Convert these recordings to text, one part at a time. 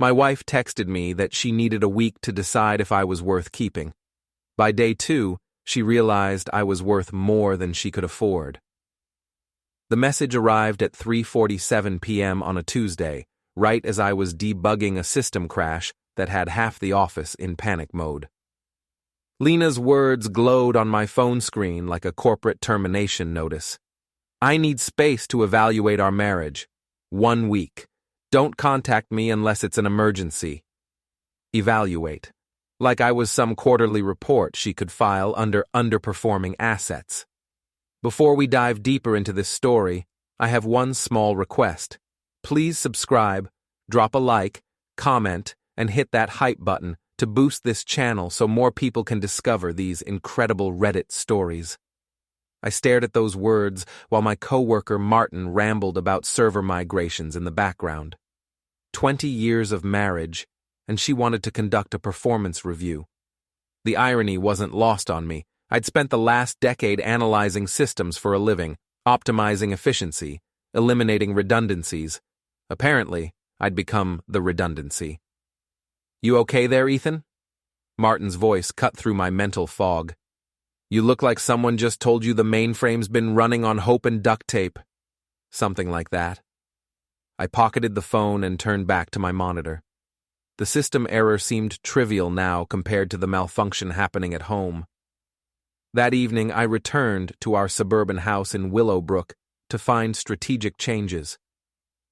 My wife texted me that she needed a week to decide if I was worth keeping. By day 2, she realized I was worth more than she could afford. The message arrived at 3:47 p.m. on a Tuesday, right as I was debugging a system crash that had half the office in panic mode. Lena's words glowed on my phone screen like a corporate termination notice. I need space to evaluate our marriage. 1 week. Don't contact me unless it's an emergency. Evaluate. Like I was some quarterly report she could file under underperforming assets. Before we dive deeper into this story, I have one small request. Please subscribe, drop a like, comment, and hit that hype button to boost this channel so more people can discover these incredible Reddit stories. I stared at those words while my coworker Martin rambled about server migrations in the background. 20 years of marriage, and she wanted to conduct a performance review. The irony wasn't lost on me. I'd spent the last decade analyzing systems for a living, optimizing efficiency, eliminating redundancies. Apparently, I'd become the redundancy. You okay there, Ethan? Martin's voice cut through my mental fog. You look like someone just told you the mainframe's been running on hope and duct tape. Something like that. I pocketed the phone and turned back to my monitor. The system error seemed trivial now compared to the malfunction happening at home. That evening, I returned to our suburban house in Willowbrook to find strategic changes.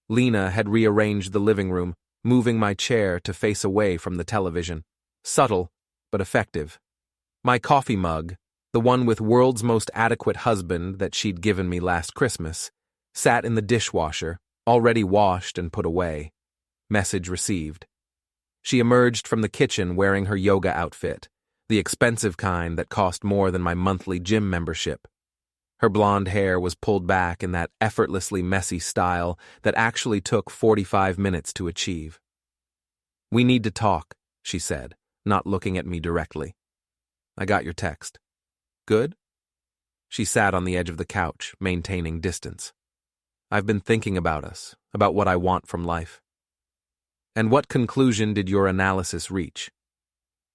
Lena had rearranged the living room, moving my chair to face away from the television. Subtle, but effective. My coffee mug, the one with world's most adequate husband that she'd given me last Christmas, sat in the dishwasher, already washed and put away. Message received. She emerged from the kitchen wearing her yoga outfit, the expensive kind that cost more than my monthly gym membership. Her blonde hair was pulled back in that effortlessly messy style that actually took 45 minutes to achieve. We need to talk, she said, not looking at me directly. I got your text. Good? She sat on the edge of the couch, maintaining distance. I've been thinking about us, about what I want from life. And what conclusion did your analysis reach?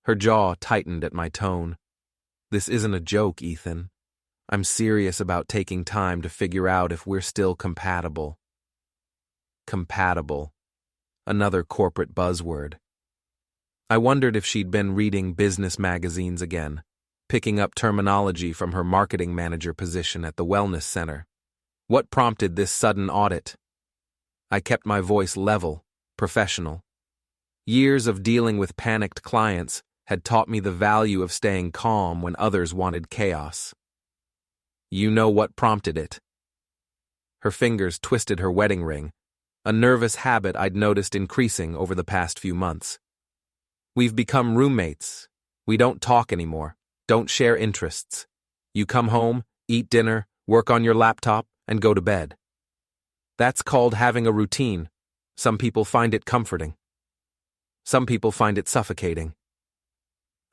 Her jaw tightened at my tone. This isn't a joke, Ethan. I'm serious about taking time to figure out if we're still compatible. Compatible. Another corporate buzzword. I wondered if she'd been reading business magazines again, picking up terminology from her marketing manager position at the wellness center. What prompted this sudden audit? I kept my voice level, professional. Years of dealing with panicked clients had taught me the value of staying calm when others wanted chaos. You know what prompted it. Her fingers twisted her wedding ring, a nervous habit I'd noticed increasing over the past few months. We've become roommates. We don't talk anymore, don't share interests. You come home, eat dinner, work on your laptop, and go to bed. That's called having a routine. Some people find it comforting. Some people find it suffocating.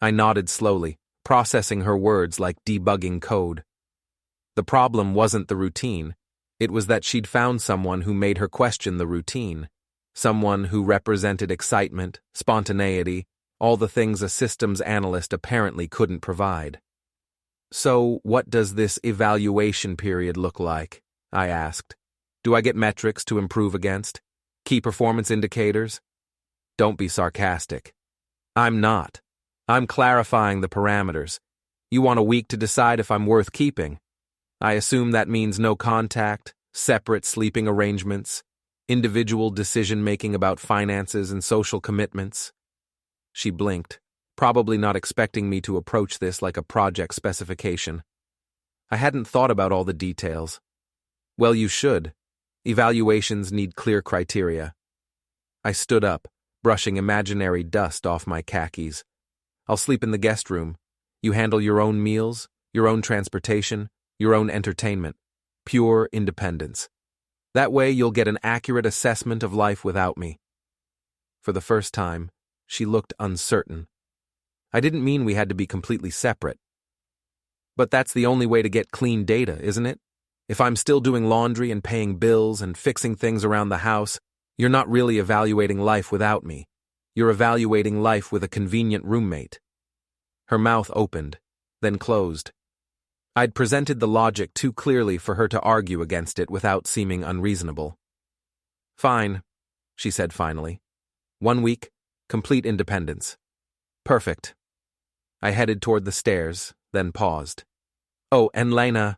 I nodded slowly, processing her words like debugging code. The problem wasn't the routine. It was that she'd found someone who made her question the routine. Someone who represented excitement, spontaneity, all the things a systems analyst apparently couldn't provide. So, what does this evaluation period look like? I asked. Do I get metrics to improve against? Key performance indicators? Don't be sarcastic. I'm not. I'm clarifying the parameters. You want a week to decide if I'm worth keeping. I assume that means no contact, separate sleeping arrangements, individual decision-making about finances and social commitments. She blinked, probably not expecting me to approach this like a project specification. I hadn't thought about all the details. Well, you should. Evaluations need clear criteria. I stood up, brushing imaginary dust off my khakis. I'll sleep in the guest room. You handle your own meals, your own transportation, your own entertainment. Pure independence. That way you'll get an accurate assessment of life without me. For the first time, she looked uncertain. I didn't mean we had to be completely separate. But that's the only way to get clean data, isn't it? If I'm still doing laundry and paying bills and fixing things around the house, you're not really evaluating life without me, You're evaluating life with a convenient roommate." Her mouth opened, then closed. I'd presented the logic too clearly for her to argue against it without seeming unreasonable. "Fine," she said finally. "1 week, complete independence. Perfect." I headed toward the stairs, then paused. "Oh, and Lena,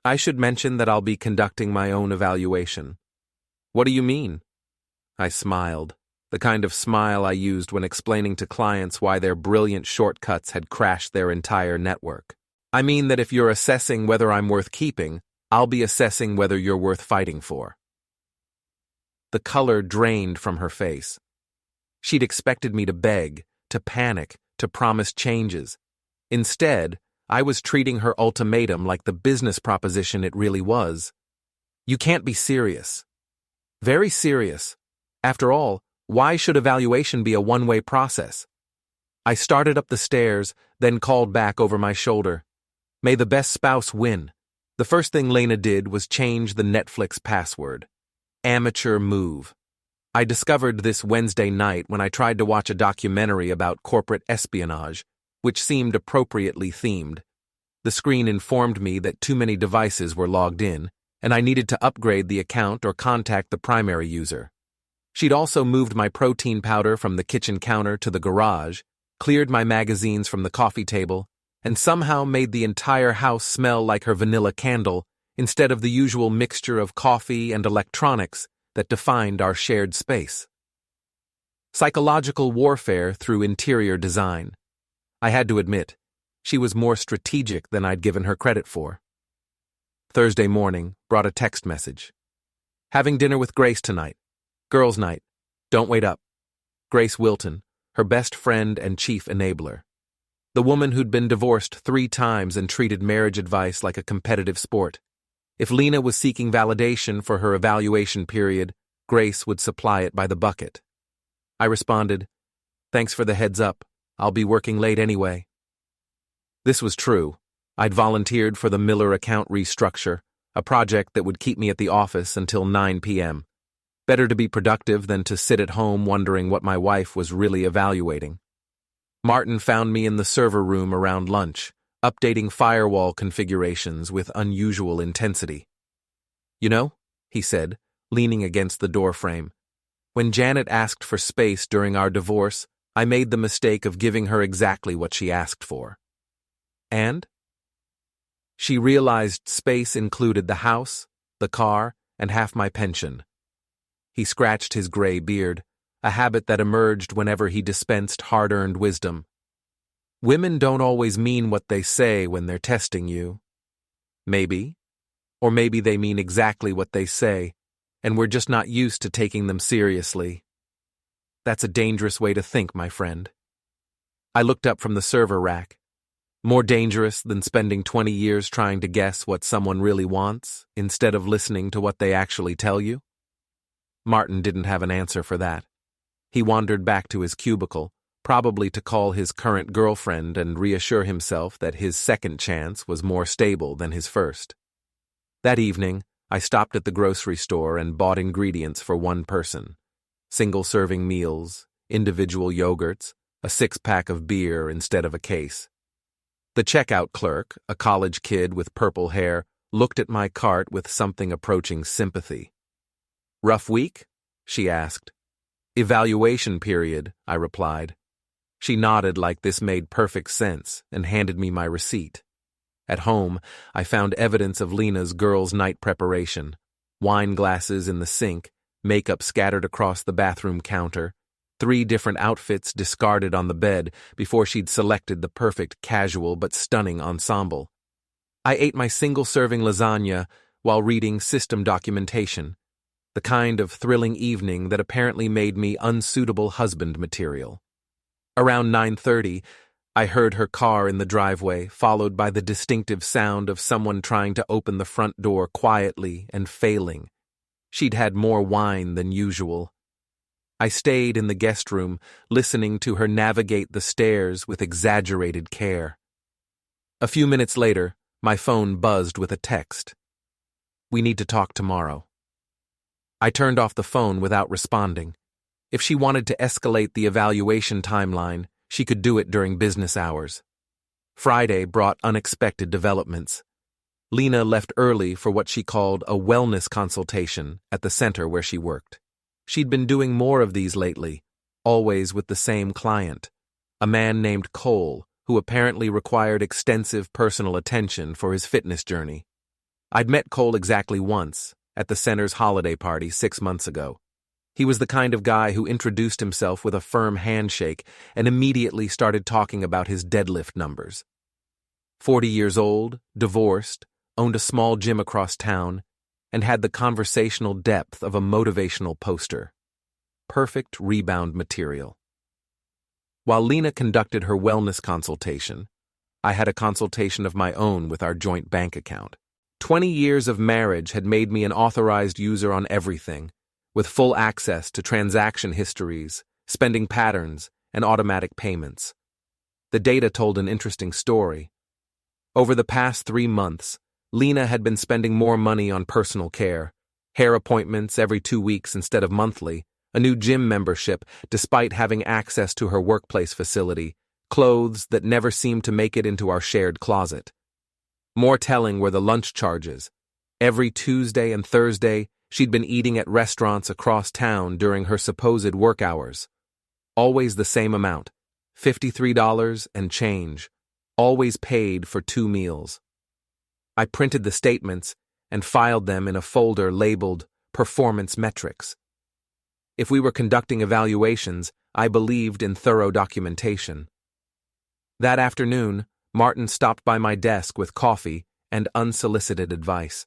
I should mention that I'll be conducting my own evaluation." "What do you mean?" I smiled, the kind of smile I used when explaining to clients why their brilliant shortcuts had crashed their entire network. "I mean that if you're assessing whether I'm worth keeping, I'll be assessing whether you're worth fighting for." The color drained from her face. She'd expected me to beg, to panic, to promise changes. Instead, I was treating her ultimatum like the business proposition it really was. "You can't be serious." "Very serious. After all, why should evaluation be a one-way process?" I started up the stairs, then called back over my shoulder. "May the best spouse win." The first thing Lena did was change the Netflix password. Amateur move. I discovered this Wednesday night when I tried to watch a documentary about corporate espionage, which seemed appropriately themed. The screen informed me that too many devices were logged in, and I needed to upgrade the account or contact the primary user. She'd also moved my protein powder from the kitchen counter to the garage, cleared my magazines from the coffee table, and somehow made the entire house smell like her vanilla candle instead of the usual mixture of coffee and electronics that defined our shared space. Psychological warfare through interior design. I had to admit, she was more strategic than I'd given her credit for. Thursday morning brought a text message. "Having dinner with Grace tonight. Girls' night. Don't wait up. Grace Wilton, her best friend and chief enabler. The woman who'd been divorced 3 times and treated marriage advice like a competitive sport. If Lena was seeking validation for her evaluation period, Grace would supply it by the bucket." I responded, "Thanks for the heads up. I'll be working late anyway." This was true. I'd volunteered for the Miller account restructure, a project that would keep me at the office until 9 p.m. Better to be productive than to sit at home wondering what my wife was really evaluating. Martin found me in the server room around lunch, updating firewall configurations with unusual intensity. "You know," he said, leaning against the doorframe, "when Janet asked for space during our divorce, I made the mistake of giving her exactly what she asked for." "And?" "She realized space included the house, the car, and half my pension." He scratched his gray beard, a habit that emerged whenever he dispensed hard-earned wisdom. "Women don't always mean what they say when they're testing you." "Maybe. Or maybe they mean exactly what they say, and we're just not used to taking them seriously." "That's a dangerous way to think, my friend." I looked up from the server rack. More dangerous than spending 20 years trying to guess what someone really wants, instead of listening to what they actually tell you? Martin didn't have an answer for that. He wandered back to his cubicle, probably to call his current girlfriend and reassure himself that his second chance was more stable than his first. That evening, I stopped at the grocery store and bought ingredients for one person. Single-serving meals, individual yogurts, a 6-pack of beer instead of a case. The checkout clerk, a college kid with purple hair, looked at my cart with something approaching sympathy. "Rough week?" she asked. "Evaluation period," I replied. She nodded like this made perfect sense and handed me my receipt. At home, I found evidence of Lena's girls' night preparation. Wine glasses in the sink, makeup scattered across the bathroom counter, 3 different outfits discarded on the bed before she'd selected the perfect casual but stunning ensemble. I ate my single-serving lasagna while reading system documentation, the kind of thrilling evening that apparently made me unsuitable husband material. Around 9:30, I heard her car in the driveway, followed by the distinctive sound of someone trying to open the front door quietly and failing. She'd had more wine than usual. I stayed in the guest room, listening to her navigate the stairs with exaggerated care. A few minutes later, my phone buzzed with a text. "We need to talk tomorrow." I turned off the phone without responding. If she wanted to escalate the evaluation timeline, she could do it during business hours. Friday brought unexpected developments. Lena left early for what she called a wellness consultation at the center where she worked. She'd been doing more of these lately, always with the same client, a man named Cole, who apparently required extensive personal attention for his fitness journey. I'd met Cole exactly once, at the center's holiday party 6 months ago. He was the kind of guy who introduced himself with a firm handshake and immediately started talking about his deadlift numbers. 40 years old, divorced, owned a small gym across town, and had the conversational depth of a motivational poster. Perfect rebound material. While Lena conducted her wellness consultation, I had a consultation of my own with our joint bank account. 20 years of marriage had made me an authorized user on everything, with full access to transaction histories, spending patterns, and automatic payments. The data told an interesting story. Over the past 3 months, Lena had been spending more money on personal care, hair appointments every 2 weeks instead of monthly, a new gym membership despite having access to her workplace facility, clothes that never seemed to make it into our shared closet. More telling were the lunch charges. Every Tuesday and Thursday, she'd been eating at restaurants across town during her supposed work hours. Always the same amount, $53 and change, always paid for 2 meals. I printed the statements and filed them in a folder labeled Performance Metrics. If we were conducting evaluations, I believed in thorough documentation. That afternoon, Martin stopped by my desk with coffee and unsolicited advice.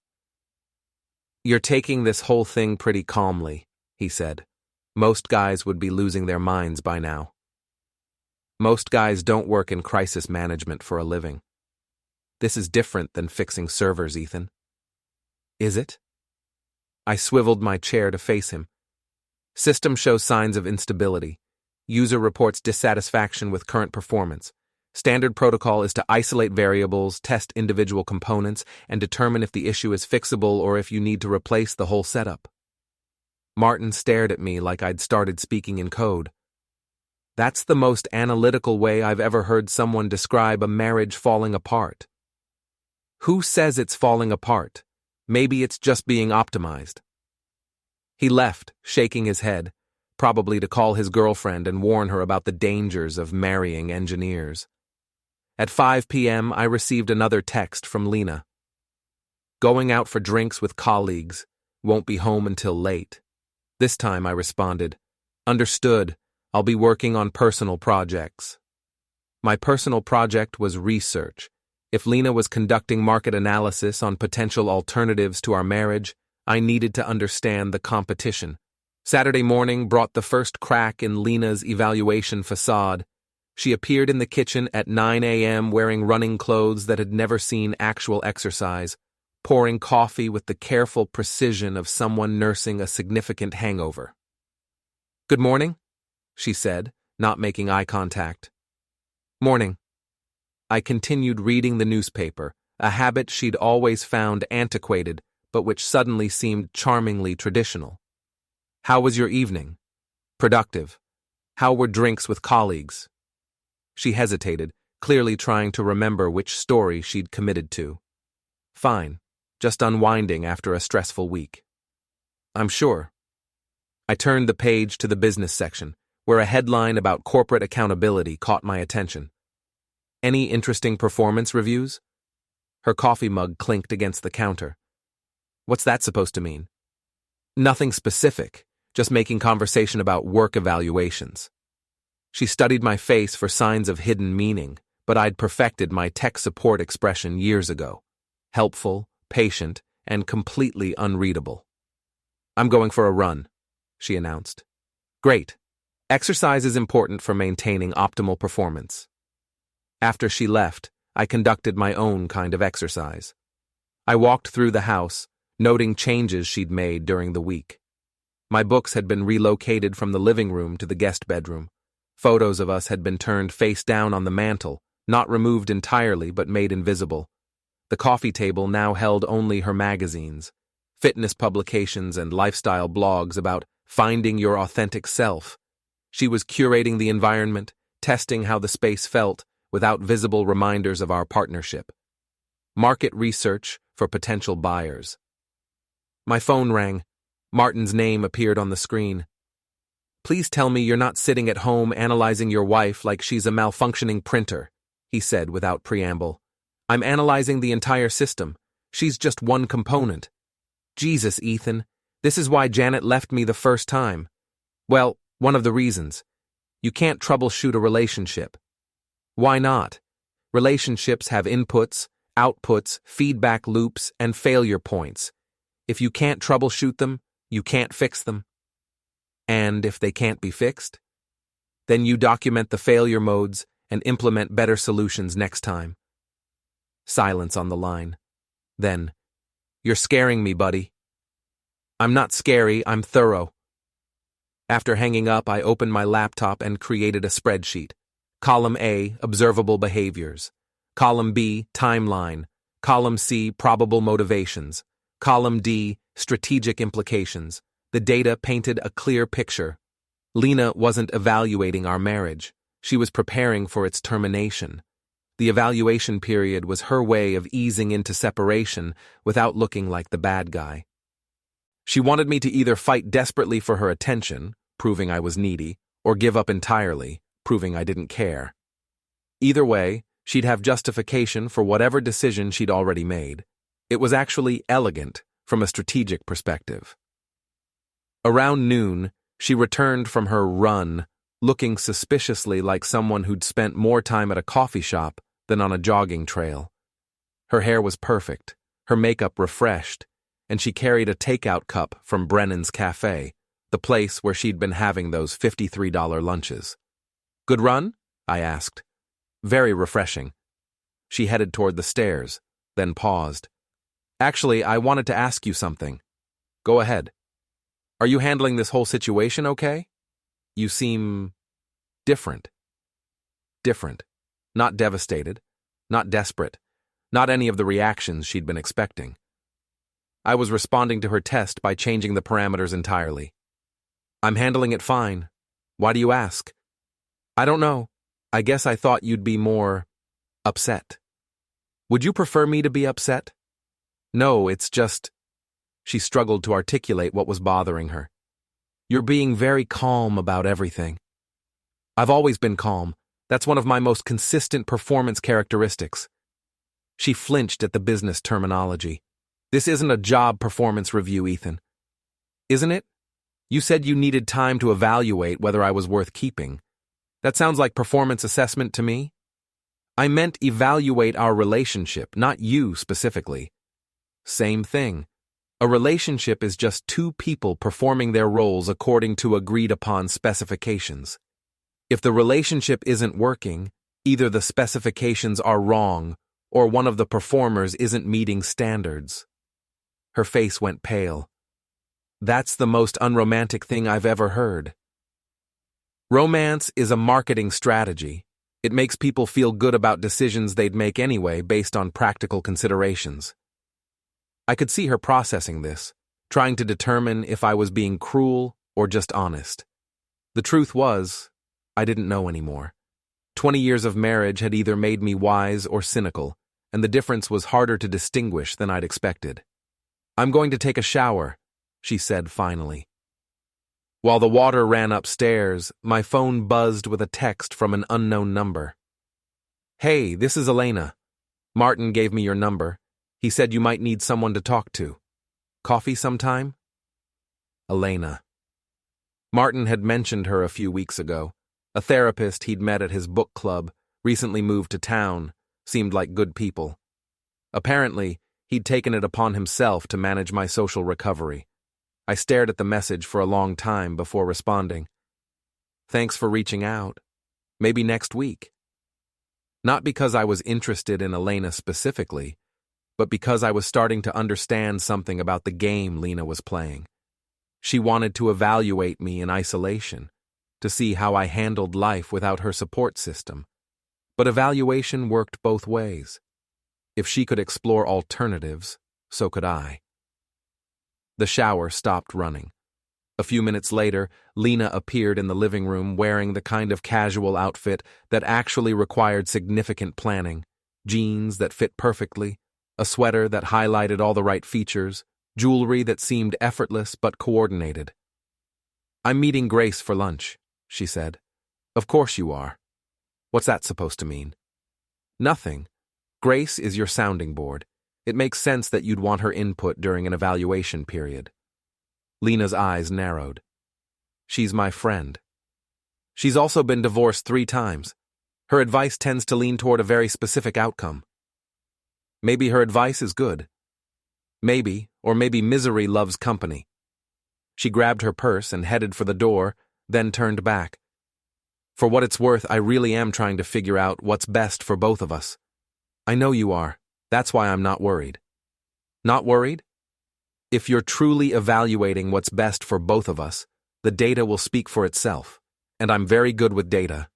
"You're taking this whole thing pretty calmly," he said. "Most guys would be losing their minds by now." "Most guys don't work in crisis management for a living. This is different than fixing servers, Ethan." "Is it?" I swiveled my chair to face him. "System shows signs of instability. User reports dissatisfaction with current performance. Standard protocol is to isolate variables, test individual components, and determine if the issue is fixable or if you need to replace the whole setup." Martin stared at me like I'd started speaking in code. "That's the most analytical way I've ever heard someone describe a marriage falling apart." "Who says it's falling apart? Maybe it's just being optimized." He left, shaking his head, probably to call his girlfriend and warn her about the dangers of marrying engineers. At 5 p.m., I received another text from Lena. "Going out for drinks with colleagues, won't be home until late." This time I responded, "Understood, I'll be working on personal projects." My personal project was research. If Lena was conducting market analysis on potential alternatives to our marriage, I needed to understand the competition. Saturday morning brought the first crack in Lena's evaluation facade. She appeared in the kitchen at 9 a.m. wearing running clothes that had never seen actual exercise, pouring coffee with the careful precision of someone nursing a significant hangover. "Good morning," she said, not making eye contact. "Morning." I continued reading the newspaper, a habit she'd always found antiquated, but which suddenly seemed charmingly traditional. "How was your evening?" "Productive." "How were drinks with colleagues?" She hesitated, clearly trying to remember which story she'd committed to. "Fine. Just unwinding after a stressful week." "I'm sure." I turned the page to the business section, where a headline about corporate accountability caught my attention. "Any interesting performance reviews?" Her coffee mug clinked against the counter. "What's that supposed to mean?" "Nothing specific, just making conversation about work evaluations." She studied my face for signs of hidden meaning, but I'd perfected my tech support expression years ago. Helpful, patient, and completely unreadable. "I'm going for a run," she announced. "Great. Exercise is important for maintaining optimal performance." After she left, I conducted my own kind of exercise. I walked through the house, noting changes she'd made during the week. My books had been relocated from the living room to the guest bedroom. Photos of us had been turned face down on the mantel, not removed entirely but made invisible. The coffee table now held only her magazines, fitness publications and lifestyle blogs about finding your authentic self. She was curating the environment, testing how the space felt without visible reminders of our partnership. Market research for potential buyers. My phone rang. Martin's name appeared on the screen. "Please tell me you're not sitting at home analyzing your wife like she's a malfunctioning printer," he said without preamble. "I'm analyzing the entire system. She's just one component." Jesus, Ethan, this is why Janet left me the first time. Well, one of the reasons. You can't troubleshoot a relationship. Why not? Relationships have inputs, outputs, feedback loops, and failure points. If you can't troubleshoot them, you can't fix them. And if they can't be fixed, then you document the failure modes and implement better solutions next time. Silence on the line. Then, "You're scaring me, buddy." "I'm not scary, I'm thorough." After hanging up, I opened my laptop and created a spreadsheet. Column A, observable behaviors. Column B, timeline. Column C, probable motivations. Column D, strategic implications. The data painted a clear picture. Lena wasn't evaluating our marriage. She was preparing for its termination. The evaluation period was her way of easing into separation without looking like the bad guy. She wanted me to either fight desperately for her attention, proving I was needy, or give up entirely, proving I didn't care. Either way, she'd have justification for whatever decision she'd already made. It was actually elegant from a strategic perspective. Around noon, she returned from her run, looking suspiciously like someone who'd spent more time at a coffee shop than on a jogging trail. Her hair was perfect, her makeup refreshed, and she carried a takeout cup from Brennan's Cafe, the place where she'd been having those $53 lunches. "Good run?" I asked. "Very refreshing." She headed toward the stairs, then paused. "Actually, I wanted to ask you something." "Go ahead." "Are you handling this whole situation okay? You seem different." Different. Not devastated. Not desperate. Not any of the reactions she'd been expecting. I was responding to her test by changing the parameters entirely. "I'm handling it fine. Why do you ask?" "I don't know. I guess I thought you'd be more upset." "Would you prefer me to be upset?" "No, it's just..." She struggled to articulate what was bothering her. "You're being very calm about everything." "I've always been calm. That's one of my most consistent performance characteristics." She flinched at the business terminology. "This isn't a job performance review, Ethan." "Isn't it? You said you needed time to evaluate whether I was worth keeping. That sounds like performance assessment to me." "I meant evaluate our relationship, not you specifically." "Same thing. A relationship is just two people performing their roles according to agreed-upon specifications. If the relationship isn't working, either the specifications are wrong or one of the performers isn't meeting standards." Her face went pale. "That's the most unromantic thing I've ever heard." "Romance is a marketing strategy. It makes people feel good about decisions they'd make anyway based on practical considerations." I could see her processing this, trying to determine if I was being cruel or just honest. The truth was, I didn't know anymore. 20 years of marriage had either made me wise or cynical, and the difference was harder to distinguish than I'd expected. "I'm going to take a shower," she said finally. While the water ran upstairs, my phone buzzed with a text from an unknown number. "Hey, this is Lena. Martin gave me your number. He said you might need someone to talk to. Coffee sometime?" Lena. Martin had mentioned her a few weeks ago. A therapist he'd met at his book club, recently moved to town, seemed like good people. Apparently, he'd taken it upon himself to manage my social recovery. I stared at the message for a long time before responding. "Thanks for reaching out. Maybe next week." Not because I was interested in Lena specifically, but because I was starting to understand something about the game Lena was playing. She wanted to evaluate me in isolation, to see how I handled life without her support system. But evaluation worked both ways. If she could explore alternatives, so could I. The shower stopped running. A few minutes later, Lena appeared in the living room wearing the kind of casual outfit that actually required significant planning. Jeans that fit perfectly, a sweater that highlighted all the right features, jewelry that seemed effortless but coordinated. "I'm meeting Grace for lunch," she said. "Of course you are. What's that supposed to mean?" "Nothing. Grace is your sounding board. It makes sense that you'd want her input during an evaluation period." Lena's eyes narrowed. "She's my friend. She's also been divorced 3 times. Her advice tends to lean toward a very specific outcome. Maybe her advice is good. Maybe, or maybe misery loves company." She grabbed her purse and headed for the door, then turned back. "For what it's worth, I really am trying to figure out what's best for both of us. I know you are. That's why I'm not worried." "Not worried? If you're truly evaluating what's best for both of us, the data will speak for itself, and I'm very good with data."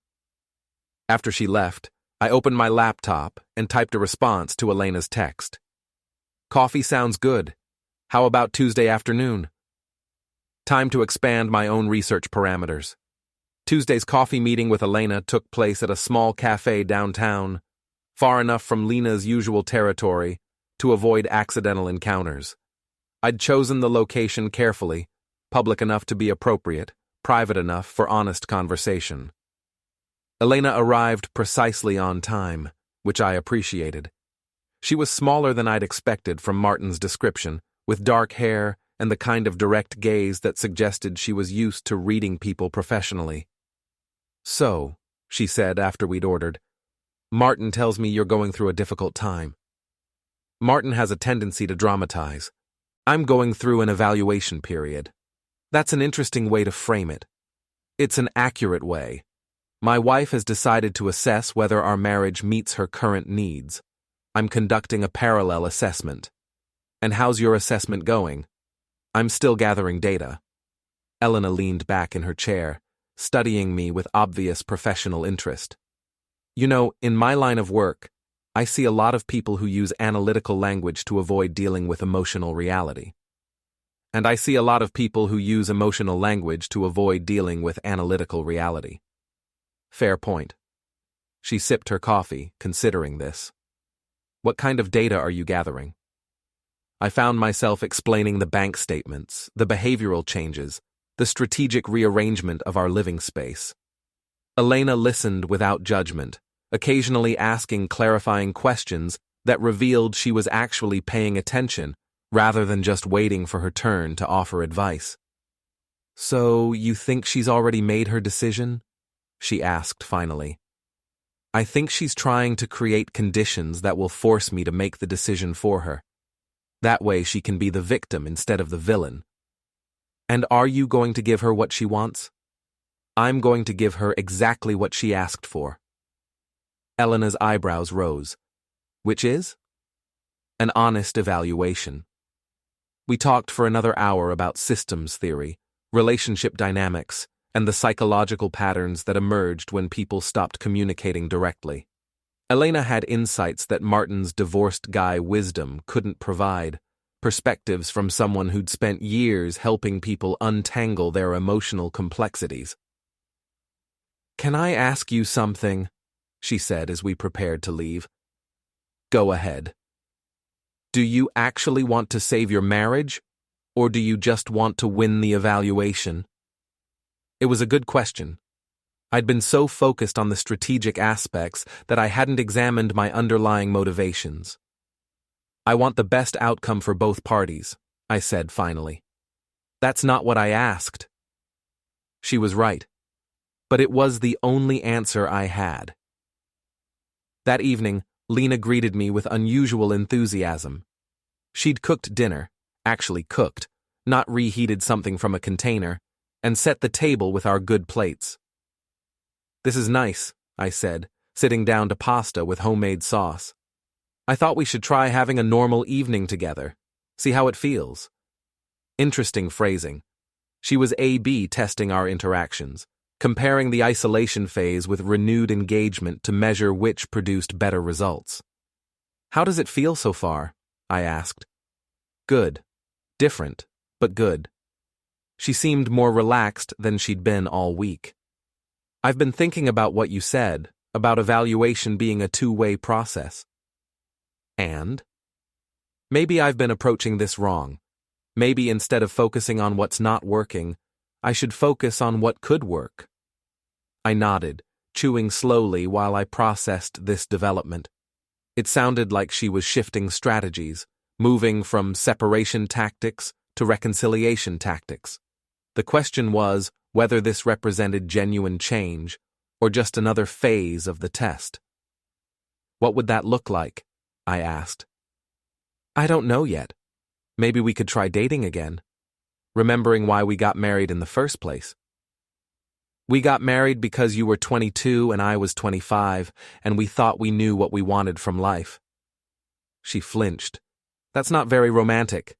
After she left, I opened my laptop and typed a response to Elena's text. "Coffee sounds good. How about Tuesday afternoon?" Time to expand my own research parameters. Tuesday's coffee meeting with Elena took place at a small cafe downtown, far enough from Lena's usual territory to avoid accidental encounters. I'd chosen the location carefully, public enough to be appropriate, private enough for honest conversation. Elena arrived precisely on time, which I appreciated. She was smaller than I'd expected from Martin's description, with dark hair and the kind of direct gaze that suggested she was used to reading people professionally. "So," she said after we'd ordered, "Martin tells me you're going through a difficult time." Martin has a tendency to dramatize. "I'm going through an evaluation period." That's an interesting way to frame it. It's an accurate way. My wife has decided to assess whether our marriage meets her current needs. I'm conducting a parallel assessment. "And how's your assessment going?" "I'm still gathering data." Elena leaned back in her chair, studying me with obvious professional interest. "You know, in my line of work, I see a lot of people who use analytical language to avoid dealing with emotional reality. And I see a lot of people who use emotional language to avoid dealing with analytical reality." "Fair point." She sipped her coffee, considering this. "What kind of data are you gathering?" I found myself explaining the bank statements, the behavioral changes, the strategic rearrangement of our living space. Elena listened without judgment, occasionally asking clarifying questions that revealed she was actually paying attention rather than just waiting for her turn to offer advice. "So, you think she's already made her decision?" she asked finally. "I think she's trying to create conditions that will force me to make the decision for her. That way she can be the victim instead of the villain." "And are you going to give her what she wants?" "I'm going to give her exactly what she asked for." Elena's eyebrows rose. "Which is?" "An honest evaluation." We talked for another hour about systems theory, relationship dynamics, and the psychological patterns that emerged when people stopped communicating directly. Elena had insights that Martin's divorced guy wisdom couldn't provide, perspectives from someone who'd spent years helping people untangle their emotional complexities. "Can I ask you something?" she said as we prepared to leave. "Go ahead." "Do you actually want to save your marriage, or do you just want to win the evaluation?" It was a good question. I'd been so focused on the strategic aspects that I hadn't examined my underlying motivations. "I want the best outcome for both parties," I said finally. "That's not what I asked." She was right. But it was the only answer I had. That evening, Lena greeted me with unusual enthusiasm. She'd cooked dinner, actually cooked, not reheated something from a container, and set the table with our good plates. "This is nice," I said, sitting down to pasta with homemade sauce. "I thought we should try having a normal evening together. See how it feels." Interesting phrasing. She was A/B testing our interactions, comparing the isolation phase with renewed engagement to measure which produced better results. "How does it feel so far?" I asked. "Good. Different, but good." She seemed more relaxed than she'd been all week. I've been thinking about what you said, about evaluation being a two-way process. And? Maybe I've been approaching this wrong. Maybe instead of focusing on what's not working, I should focus on what could work. I nodded, chewing slowly while I processed this development. It sounded like she was shifting strategies, moving from separation tactics to reconciliation tactics. The question was whether this represented genuine change or just another phase of the test. What would that look like? I asked. I don't know yet. Maybe we could try dating again, remembering why we got married in the first place. We got married because you were 22 and I was 25, and we thought we knew what we wanted from life. She flinched. That's not very romantic.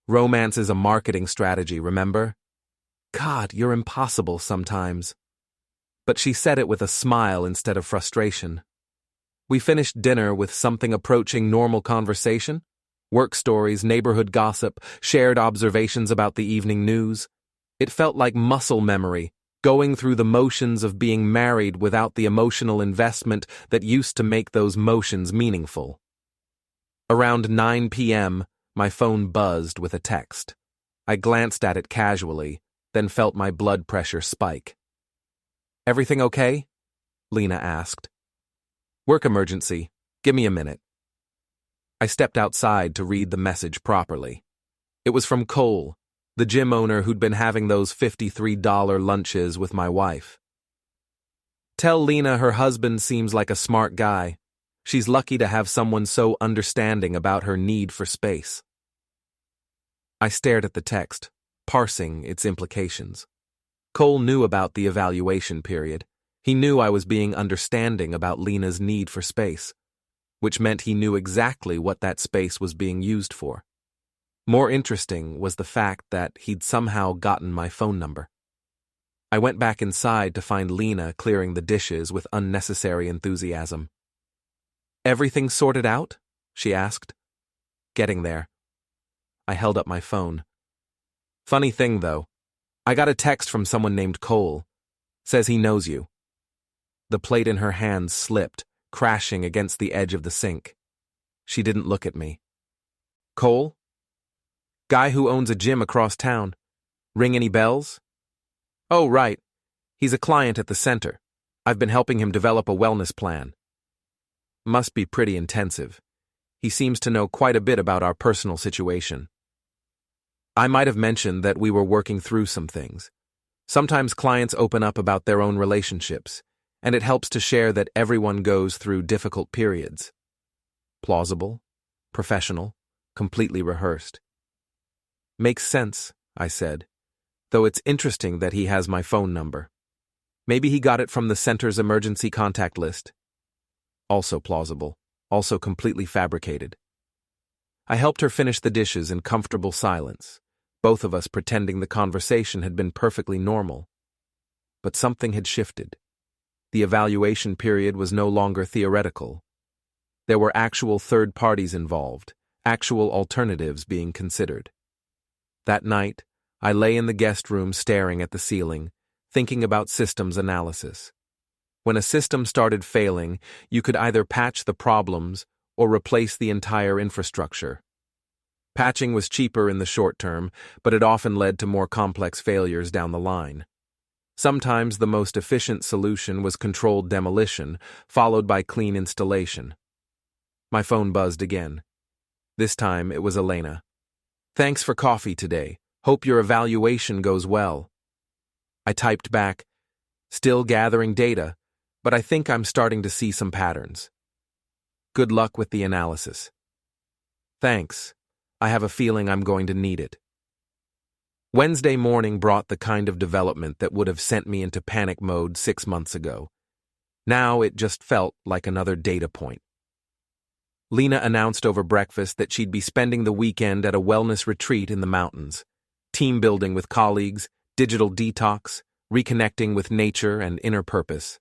Romance is a marketing strategy, remember? God, you're impossible sometimes. But she said it with a smile instead of frustration. We finished dinner with something approaching normal conversation. Work stories, neighborhood gossip, shared observations about the evening news. It felt like muscle memory, going through the motions of being married without the emotional investment that used to make those motions meaningful. Around 9 p.m., my phone buzzed with a text. I glanced at it casually, then felt my blood pressure spike. Everything okay? Lena asked. Work emergency. Give me a minute. I stepped outside to read the message properly. It was from Cole, the gym owner who'd been having those $53 lunches with my wife. Tell Lena her husband seems like a smart guy. She's lucky to have someone so understanding about her need for space. I stared at the text, parsing its implications. Cole knew about the evaluation period. He knew I was being understanding about Lena's need for space, which meant he knew exactly what that space was being used for. More interesting was the fact that he'd somehow gotten my phone number. I went back inside to find Lena clearing the dishes with unnecessary enthusiasm. Everything sorted out? She asked. Getting there. I held up my phone. Funny thing, though. I got a text from someone named Cole. Says he knows you. The plate in her hand slipped, crashing against the edge of the sink. She didn't look at me. Cole? Guy who owns a gym across town. Ring any bells? Oh, right. He's a client at the center. I've been helping him develop a wellness plan. Must be pretty intensive. He seems to know quite a bit about our personal situation. I might have mentioned that we were working through some things. Sometimes clients open up about their own relationships, and it helps to share that everyone goes through difficult periods. Plausible, professional, completely rehearsed. Makes sense, I said, though it's interesting that he has my phone number. Maybe he got it from the center's emergency contact list. Also plausible, also completely fabricated. I helped her finish the dishes in comfortable silence, both of us pretending the conversation had been perfectly normal. But something had shifted. The evaluation period was no longer theoretical. There were actual third parties involved, actual alternatives being considered. That night, I lay in the guest room staring at the ceiling, thinking about systems analysis. When a system started failing, you could either patch the problems or replace the entire infrastructure. Patching was cheaper in the short term, but it often led to more complex failures down the line. Sometimes the most efficient solution was controlled demolition, followed by clean installation. My phone buzzed again. This time it was Lena. Thanks for coffee today. Hope your evaluation goes well. I typed back, still gathering data, but I think I'm starting to see some patterns. Good luck with the analysis. Thanks. I have a feeling I'm going to need it. Wednesday morning brought the kind of development that would have sent me into panic mode 6 months ago. Now it just felt like another data point. Lena announced over breakfast that she'd be spending the weekend at a wellness retreat in the mountains. Team building with colleagues, digital detox, reconnecting with nature and inner purpose.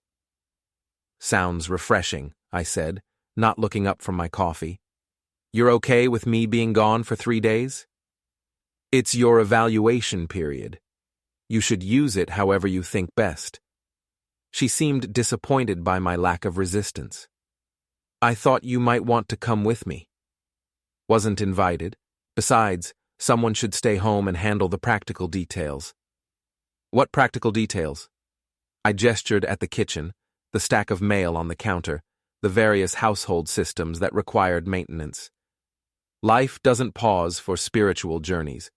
Sounds refreshing, I said, not looking up from my coffee. You're okay with me being gone for 3 days? It's your evaluation period, You should use it however you think best. She seemed disappointed by my lack of resistance. I thought you might want to come with me. Wasn't invited. Besides, someone should stay home and handle the practical details. What practical details? I gestured at the kitchen, the stack of mail on the counter, the various household systems that required maintenance. Life doesn't pause for spiritual journeys.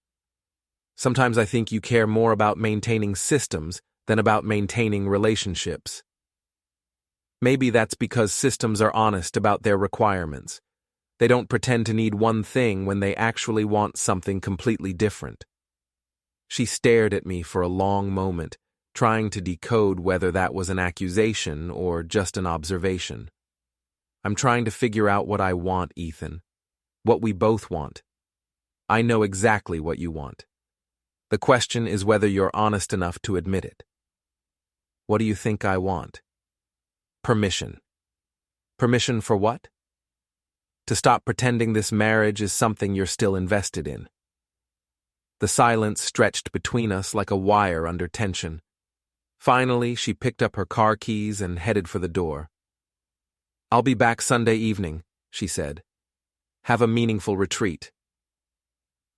Sometimes I think you care more about maintaining systems than about maintaining relationships. Maybe that's because systems are honest about their requirements. They don't pretend to need one thing when they actually want something completely different. She stared at me for a long moment, trying to decode whether that was an accusation or just an observation. I'm trying to figure out what I want, Ethan. What we both want. I know exactly what you want. The question is whether you're honest enough to admit it. What do you think I want? Permission. Permission for what? To stop pretending this marriage is something you're still invested in. The silence stretched between us like a wire under tension. Finally, she picked up her car keys and headed for the door. I'll be back Sunday evening, she said. Have a meaningful retreat.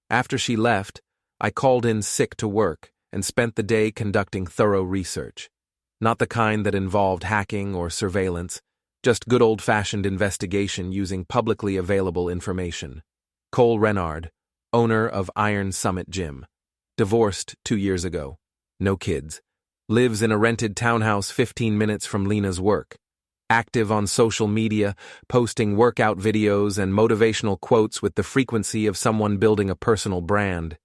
After she left, I called in sick to work and spent the day conducting thorough research. Not the kind that involved hacking or surveillance, just good old-fashioned investigation using publicly available information. Cole Renard, owner of Iron Summit Gym. Divorced 2 years ago. No kids. Lives in a rented townhouse 15 minutes from Lena's work. Active on social media, posting workout videos and motivational quotes with the frequency of someone building a personal brand.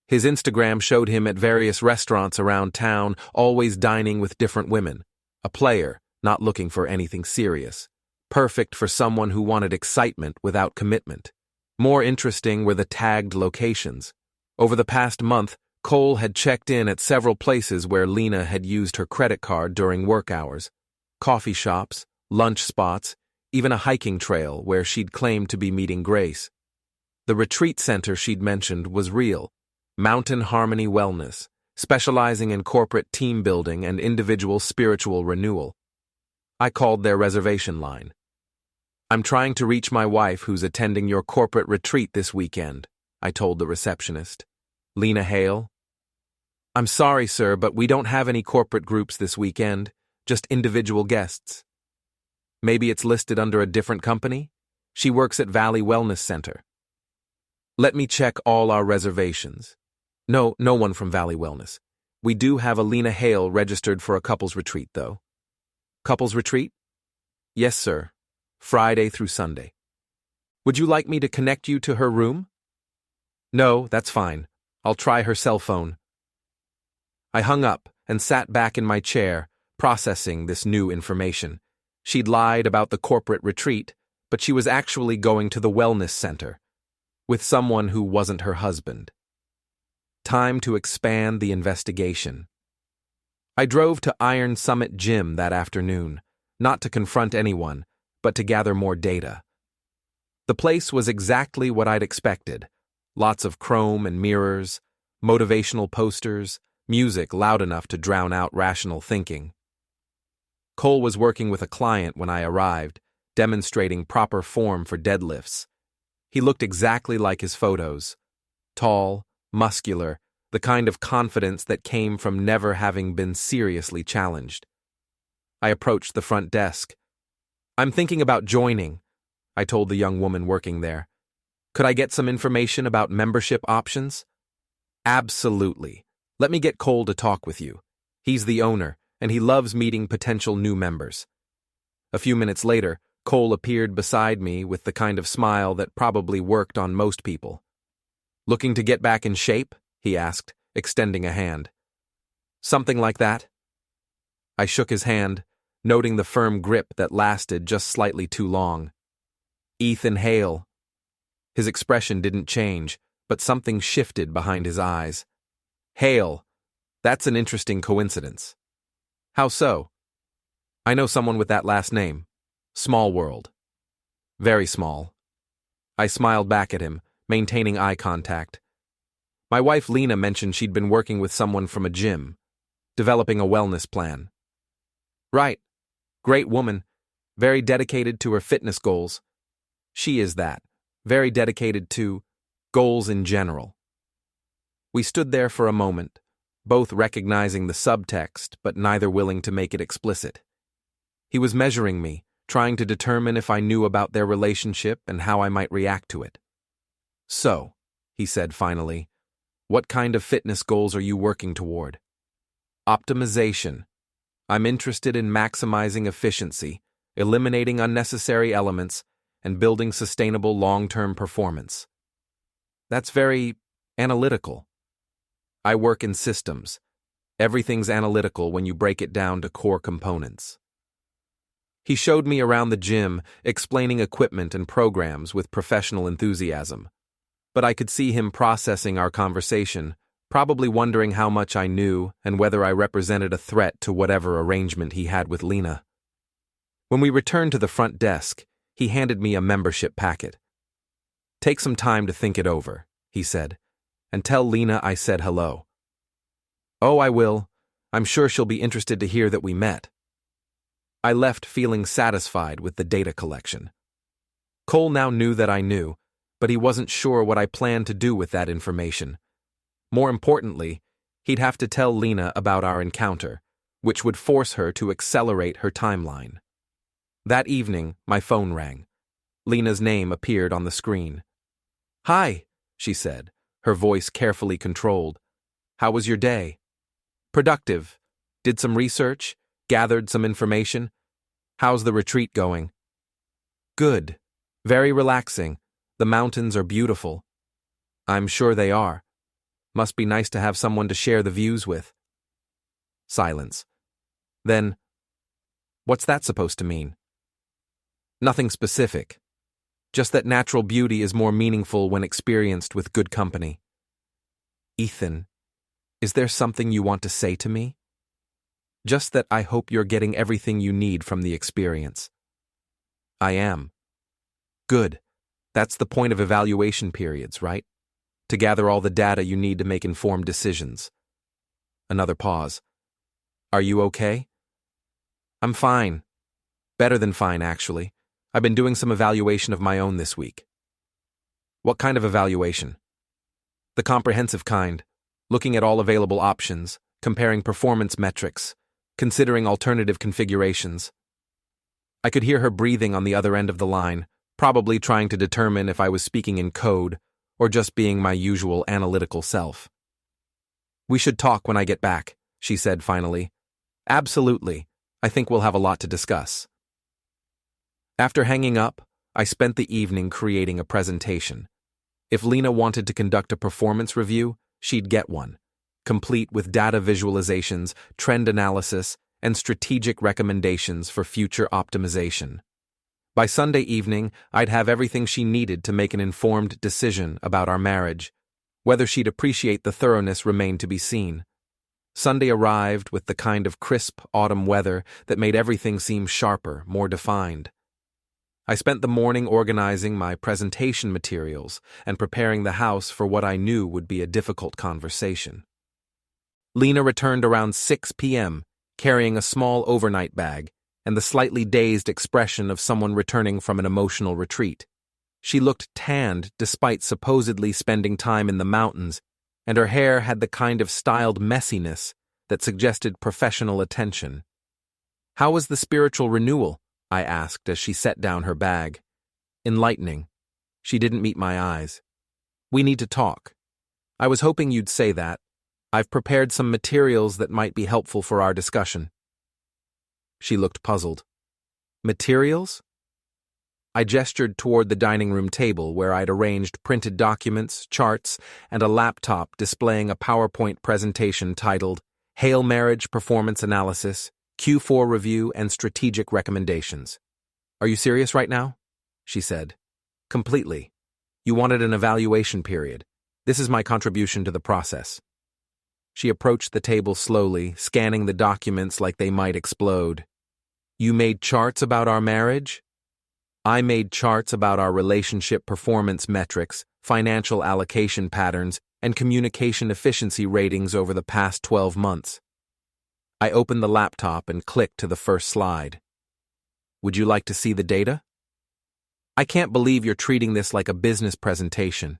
His Instagram showed him at various restaurants around town, always dining with different women. A player, not looking for anything serious. Perfect for someone who wanted excitement without commitment. More interesting were the tagged locations. Over the past month, Cole had checked in at several places where Lena had used her credit card during work hours. Coffee shops, lunch spots, even a hiking trail where she'd claimed to be meeting Grace. The retreat center she'd mentioned was real. Mountain Harmony Wellness, specializing in corporate team building and individual spiritual renewal. I called their reservation line. I'm trying to reach my wife who's attending your corporate retreat this weekend, I told the receptionist. Lena Hale. I'm sorry, sir, but we don't have any corporate groups this weekend, just individual guests. Maybe it's listed under a different company? She works at Valley Wellness Center. Let me check all our reservations. No one from Valley Wellness. We do have a Lena Hale registered for a couples retreat, though. Couples retreat? Yes, sir. Friday through Sunday. Would you like me to connect you to her room? No, that's fine. I'll try her cell phone. I hung up and sat back in my chair, processing this new information. She'd lied about the corporate retreat, but she was actually going to the wellness center with someone who wasn't her husband. Time to expand the investigation. I drove to Iron Summit Gym that afternoon, not to confront anyone, but to gather more data. The place was exactly what I'd expected. Lots of chrome and mirrors, motivational posters, music loud enough to drown out rational thinking. Cole was working with a client when I arrived, demonstrating proper form for deadlifts. He looked exactly like his photos. Tall, muscular, the kind of confidence that came from never having been seriously challenged. I approached the front desk. I'm thinking about joining, I told the young woman working there. Could I get some information about membership options? Absolutely. Let me get Cole to talk with you. He's the owner, and he loves meeting potential new members. A few minutes later, Cole appeared beside me with the kind of smile that probably worked on most people. Looking to get back in shape? He asked, extending a hand. Something like that? I shook his hand, noting the firm grip that lasted just slightly too long. Ethan Hale. His expression didn't change, but something shifted behind his eyes. Hale. That's an interesting coincidence. How so? I know someone with that last name. Small world. Very small. I smiled back at him, maintaining eye contact. My wife Lena mentioned she'd been working with someone from a gym, developing a wellness plan. Right. Great woman. Very dedicated to her fitness goals. She is that. Very dedicated to goals in general. We stood there for a moment, both recognizing the subtext, but neither willing to make it explicit. He was measuring me, trying to determine if I knew about their relationship and how I might react to it. So, he said finally, what kind of fitness goals are you working toward? Optimization. I'm interested in maximizing efficiency, eliminating unnecessary elements, and building sustainable long-term performance. That's very analytical. I work in systems. Everything's analytical when you break it down to core components. He showed me around the gym, explaining equipment and programs with professional enthusiasm. But I could see him processing our conversation, probably wondering how much I knew and whether I represented a threat to whatever arrangement he had with Lena. When we returned to the front desk, he handed me a membership packet. Take some time to think it over, he said, and tell Lena I said hello. Oh, I will. I'm sure she'll be interested to hear that we met. I left feeling satisfied with the data collection. Cole now knew that I knew, but he wasn't sure what I planned to do with that information. More importantly, he'd have to tell Lena about our encounter, which would force her to accelerate her timeline. That evening, my phone rang. Lena's name appeared on the screen. Hi, she said, her voice carefully controlled. How was your day? Productive. Did some research, gathered some information. How's the retreat going? Good. Very relaxing. The mountains are beautiful. I'm sure they are. Must be nice to have someone to share the views with. Silence. Then, what's that supposed to mean? Nothing specific. Just that natural beauty is more meaningful when experienced with good company. Ethan, is there something you want to say to me? Just that I hope you're getting everything you need from the experience. I am. Good. That's the point of evaluation periods, right? To gather all the data you need to make informed decisions. Another pause. Are you okay? I'm fine. Better than fine, actually. I've been doing some evaluation of my own this week. What kind of evaluation? The comprehensive kind, looking at all available options, comparing performance metrics, considering alternative configurations. I could hear her breathing on the other end of the line, probably trying to determine if I was speaking in code or just being my usual analytical self. We should talk when I get back, she said finally. Absolutely. I think we'll have a lot to discuss. After hanging up, I spent the evening creating a presentation. If Lena wanted to conduct a performance review, she'd get one, complete with data visualizations, trend analysis, and strategic recommendations for future optimization. By Sunday evening, I'd have everything she needed to make an informed decision about our marriage. Whether she'd appreciate the thoroughness remained to be seen. Sunday arrived with the kind of crisp autumn weather that made everything seem sharper, more defined. I spent the morning organizing my presentation materials and preparing the house for what I knew would be a difficult conversation. Lena returned around 6 p.m., carrying a small overnight bag and the slightly dazed expression of someone returning from an emotional retreat. She looked tanned despite supposedly spending time in the mountains, and her hair had the kind of styled messiness that suggested professional attention. How was the spiritual renewal? I asked as she set down her bag. Enlightening. She didn't meet my eyes. We need to talk. I was hoping you'd say that. I've prepared some materials that might be helpful for our discussion. She looked puzzled. Materials? I gestured toward the dining room table where I'd arranged printed documents, charts, and a laptop displaying a PowerPoint presentation titled Hail Marriage Performance Analysis, Q4 Review, and Strategic Recommendations. Are you serious right now? She said. Completely. You wanted an evaluation period. This is my contribution to the process. She approached the table slowly, scanning the documents like they might explode. You made charts about our marriage? I made charts about our relationship performance metrics, financial allocation patterns, and communication efficiency ratings over the past 12 months. I opened the laptop and clicked to the first slide. Would you like to see the data? I can't believe you're treating this like a business presentation.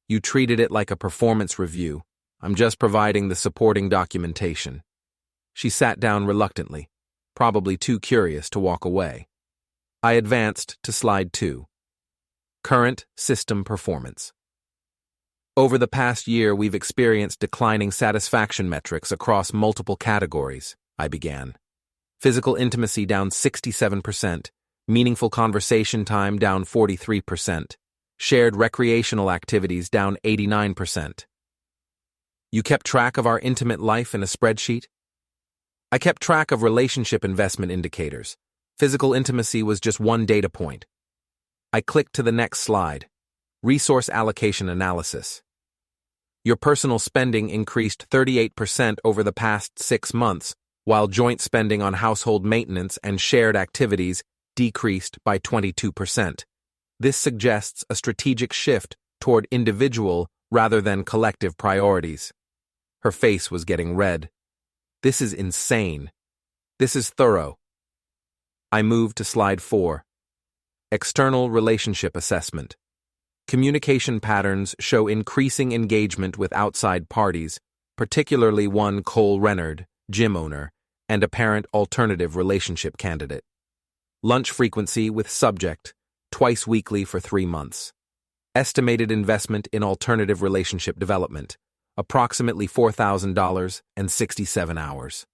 You treated it like a performance review. I'm just providing the supporting documentation. She sat down reluctantly, probably too curious to walk away. I advanced to slide 2. Current system performance. Over the past year, we've experienced declining satisfaction metrics across multiple categories, I began. Physical intimacy down 67%, meaningful conversation time down 43%, shared recreational activities down 89%. You kept track of our intimate life in a spreadsheet? I kept track of relationship investment indicators. Physical intimacy was just one data point. I clicked to the next slide. Resource allocation analysis. Your personal spending increased 38% over the past 6 months, while joint spending on household maintenance and shared activities decreased by 22%. This suggests a strategic shift toward individual rather than collective priorities. Her face was getting red. This is insane. This is thorough. I moved to slide 4. External relationship assessment. Communication patterns show increasing engagement with outside parties, particularly one Cole Renard, gym owner, and apparent alternative relationship candidate. Lunch frequency with subject, twice weekly for 3 months. Estimated investment in alternative relationship development, approximately $4,000 and 67 hours.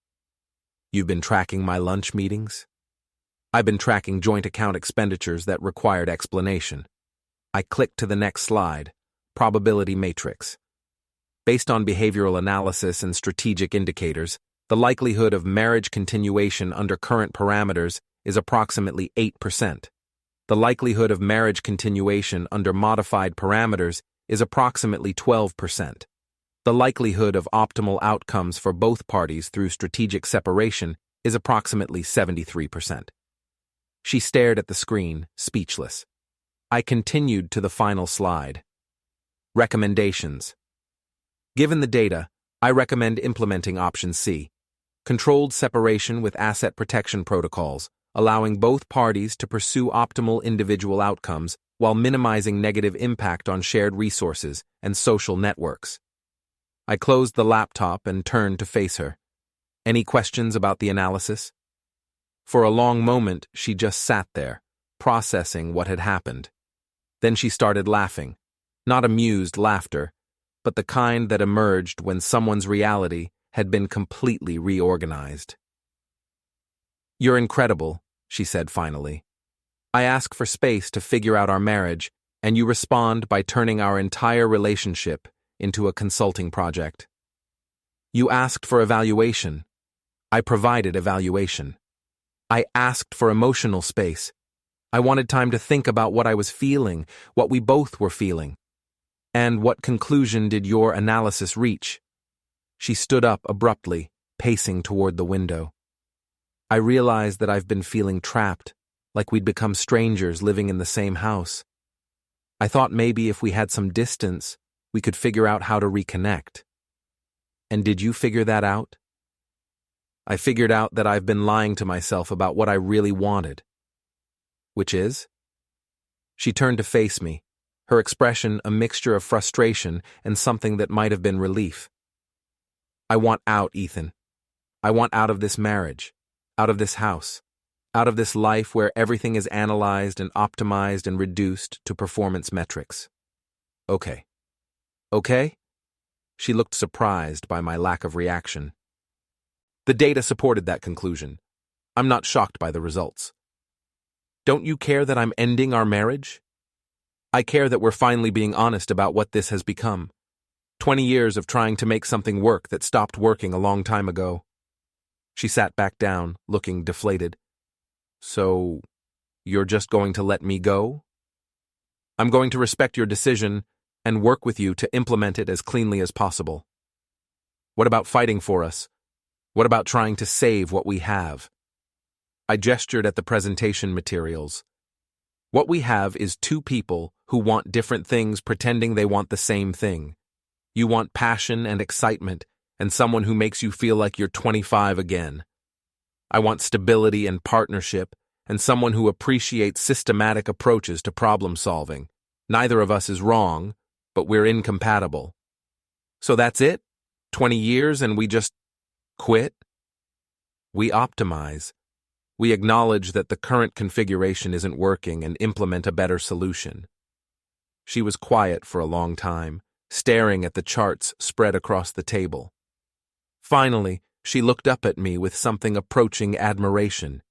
You've been tracking my lunch meetings? I've been tracking joint account expenditures that required explanation. I clicked to the next slide, probability matrix. Based on behavioral analysis and strategic indicators, the likelihood of marriage continuation under current parameters is approximately 8%. The likelihood of marriage continuation under modified parameters is approximately 12%. The likelihood of optimal outcomes for both parties through strategic separation is approximately 73%. She stared at the screen, speechless. I continued to the final slide. Recommendations. Given the data, I recommend implementing option C, controlled separation with asset protection protocols, allowing both parties to pursue optimal individual outcomes while minimizing negative impact on shared resources and social networks. I closed the laptop and turned to face her. Any questions about the analysis? For a long moment, she just sat there, processing what had happened. Then she started laughing, not amused laughter, but the kind that emerged when someone's reality had been completely reorganized. You're incredible, she said finally. I ask for space to figure out our marriage, and you respond by turning our entire relationship into a consulting project. You asked for evaluation. I provided evaluation. I asked for emotional space. I wanted time to think about what I was feeling, what we both were feeling. And what conclusion did your analysis reach? She stood up abruptly, pacing toward the window. I realized that I've been feeling trapped, like we'd become strangers living in the same house. I thought maybe if we had some distance, we could figure out how to reconnect. And did you figure that out? I figured out that I've been lying to myself about what I really wanted. Which is? She turned to face me, her expression a mixture of frustration and something that might have been relief. I want out, Ethan. I want out of this marriage, out of this house, out of this life where everything is analyzed and optimized and reduced to performance metrics. Okay. Okay? She looked surprised by my lack of reaction. The data supported that conclusion. I'm not shocked by the results. Don't you care that I'm ending our marriage? I care that we're finally being honest about what this has become. 20 years of trying to make something work that stopped working a long time ago. She sat back down, looking deflated. So, you're just going to let me go? I'm going to respect your decision and work with you to implement it as cleanly as possible. What about fighting for us? What about trying to save what we have? I gestured at the presentation materials. What we have is two people who want different things pretending they want the same thing. You want passion and excitement, and someone who makes you feel like you're 25 again. I want stability and partnership, and someone who appreciates systematic approaches to problem solving. Neither of us is wrong, but we're incompatible. So that's it? 20 years and we just quit? We optimize. We acknowledge that the current configuration isn't working and implement a better solution. She was quiet for a long time, staring at the charts spread across the table. Finally, she looked up at me with something approaching admiration.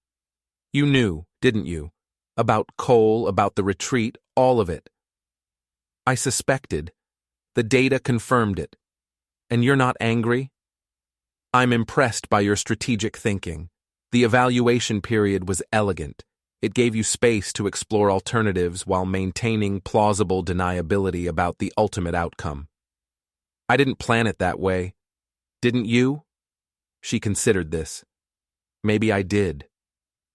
You knew, didn't you? About Cole, about the retreat, all of it. I suspected. The data confirmed it. And you're not angry? I'm impressed by your strategic thinking. The evaluation period was elegant. It gave you space to explore alternatives while maintaining plausible deniability about the ultimate outcome. I didn't plan it that way. Didn't you? She considered this. Maybe I did.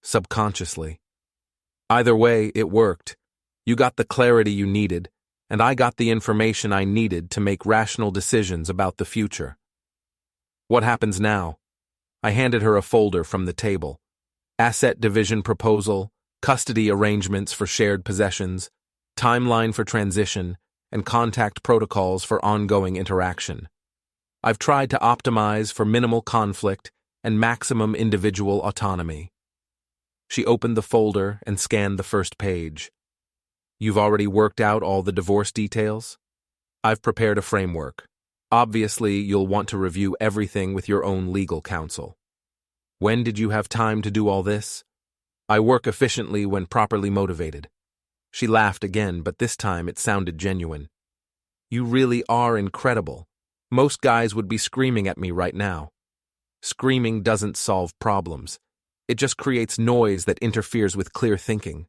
Subconsciously. Either way, it worked. You got the clarity you needed, and I got the information I needed to make rational decisions about the future. What happens now? I handed her a folder from the table. Asset division proposal, custody arrangements for shared possessions, timeline for transition, and contact protocols for ongoing interaction. I've tried to optimize for minimal conflict and maximum individual autonomy. She opened the folder and scanned the first page. You've already worked out all the divorce details? I've prepared a framework. Obviously, you'll want to review everything with your own legal counsel. When did you have time to do all this? I work efficiently when properly motivated. She laughed again, but this time it sounded genuine. You really are incredible. Most guys would be screaming at me right now. Screaming doesn't solve problems. It just creates noise that interferes with clear thinking.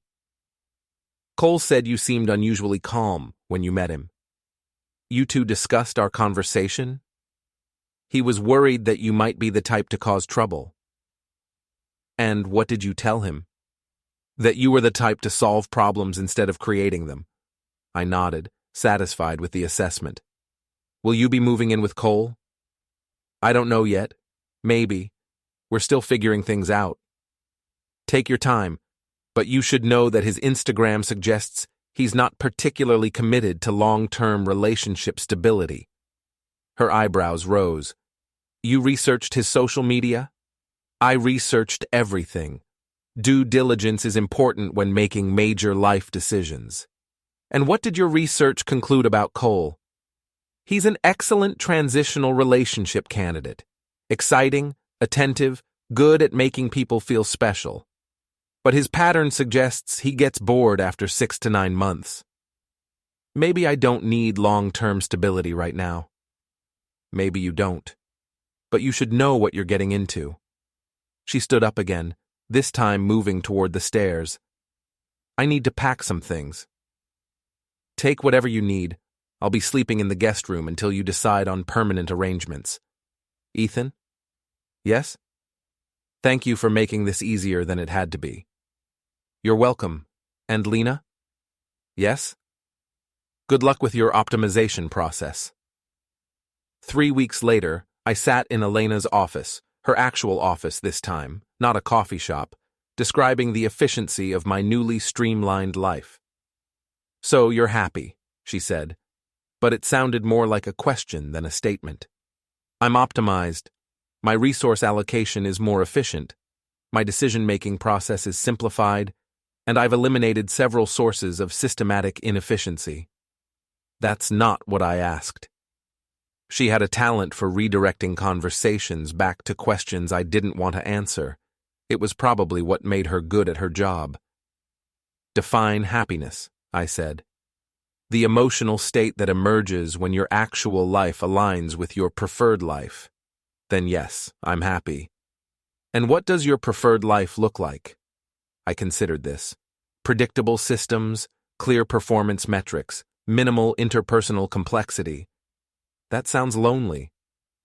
Cole said you seemed unusually calm when you met him. You two discussed our conversation? He was worried that you might be the type to cause trouble. And what did you tell him? That you were the type to solve problems instead of creating them. I nodded, satisfied with the assessment. Will you be moving in with Cole? I don't know yet. Maybe. We're still figuring things out. Take your time, but you should know that his Instagram suggests he's not particularly committed to long-term relationship stability. Her eyebrows rose. You researched his social media? I researched everything. Due diligence is important when making major life decisions. And what did your research conclude about Cole? He's an excellent transitional relationship candidate. Exciting, attentive, good at making people feel special. But his pattern suggests he gets bored after 6 to 9 months. Maybe I don't need long-term stability right now. Maybe you don't. But you should know what you're getting into. She stood up again, this time moving toward the stairs. I need to pack some things. Take whatever you need. I'll be sleeping in the guest room until you decide on permanent arrangements. Ethan? Yes? Thank you for making this easier than it had to be. You're welcome. And Lena? Yes? Good luck with your optimization process. 3 weeks later, I sat in Elena's office, her actual office this time, not a coffee shop, describing the efficiency of my newly streamlined life. So you're happy, she said, but it sounded more like a question than a statement. I'm optimized. My resource allocation is more efficient. My decision-making process is simplified, and I've eliminated several sources of systematic inefficiency. That's not what I asked. She had a talent for redirecting conversations back to questions I didn't want to answer. It was probably what made her good at her job. Define happiness, I said. The emotional state that emerges when your actual life aligns with your preferred life. Then yes, I'm happy. And what does your preferred life look like? I considered this. Predictable systems, clear performance metrics, minimal interpersonal complexity. That sounds lonely.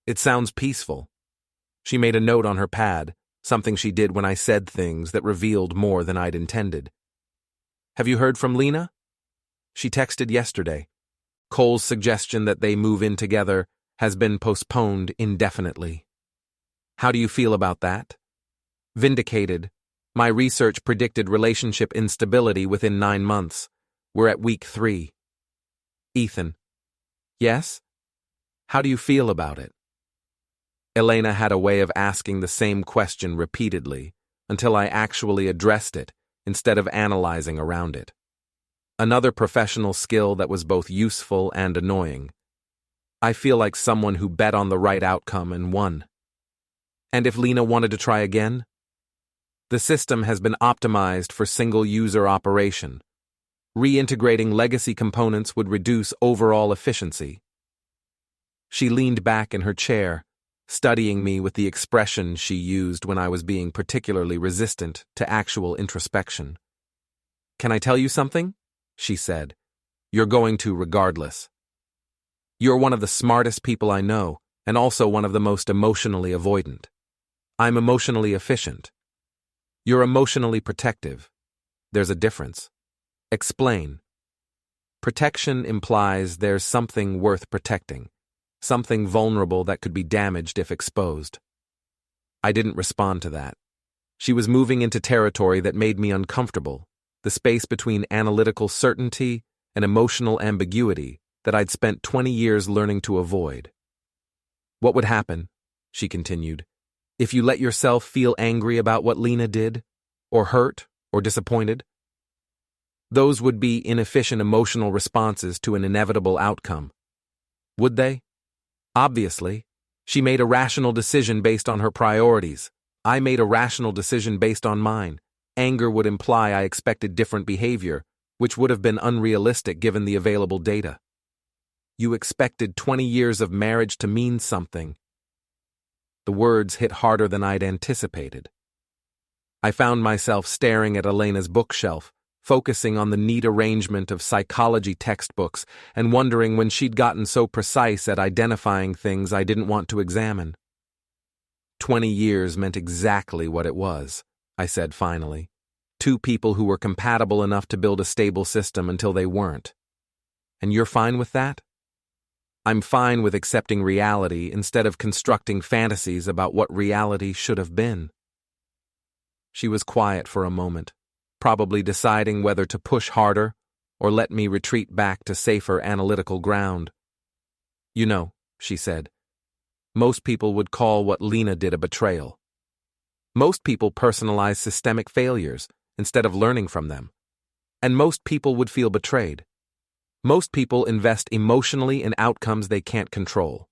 It sounds peaceful. She made a note on her pad, something she did when I said things that revealed more than I'd intended. Have you heard from Lena? She texted yesterday. Cole's suggestion that they move in together has been postponed indefinitely. How do you feel about that? Vindicated. My research predicted relationship instability within 9 months. We're at week 3. Ethan. Yes? How do you feel about it? Elena had a way of asking the same question repeatedly until I actually addressed it instead of analyzing around it. Another professional skill that was both useful and annoying. I feel like someone who bet on the right outcome and won. And if Lena wanted to try again? The system has been optimized for single-user operation. Reintegrating legacy components would reduce overall efficiency. She leaned back in her chair, studying me with the expression she used when I was being particularly resistant to actual introspection. Can I tell you something? She said. You're going to regardless. You're one of the smartest people I know, and also one of the most emotionally avoidant. I'm emotionally efficient. You're emotionally protective. There's a difference. Explain. Protection implies there's something worth protecting, something vulnerable that could be damaged if exposed. I didn't respond to that. She was moving into territory that made me uncomfortable, the space between analytical certainty and emotional ambiguity that I'd spent 20 years learning to avoid. What would happen, she continued, if you let yourself feel angry about what Lena did, or hurt, or disappointed? Those would be inefficient emotional responses to an inevitable outcome. Would they? Obviously. She made a rational decision based on her priorities. I made a rational decision based on mine. Anger would imply I expected different behavior, which would have been unrealistic given the available data. You expected 20 years of marriage to mean something. The words hit harder than I'd anticipated. I found myself staring at Elena's bookshelf, focusing on the neat arrangement of psychology textbooks and wondering when she'd gotten so precise at identifying things I didn't want to examine. 20 years meant exactly what it was, I said finally. 2 people who were compatible enough to build a stable system until they weren't. And you're fine with that? I'm fine with accepting reality instead of constructing fantasies about what reality should have been. She was quiet for a moment, probably deciding whether to push harder or let me retreat back to safer analytical ground. You know, she said, most people would call what Lena did a betrayal. Most people personalize systemic failures instead of learning from them. And most people would feel betrayed. Most people invest emotionally in outcomes they can't control.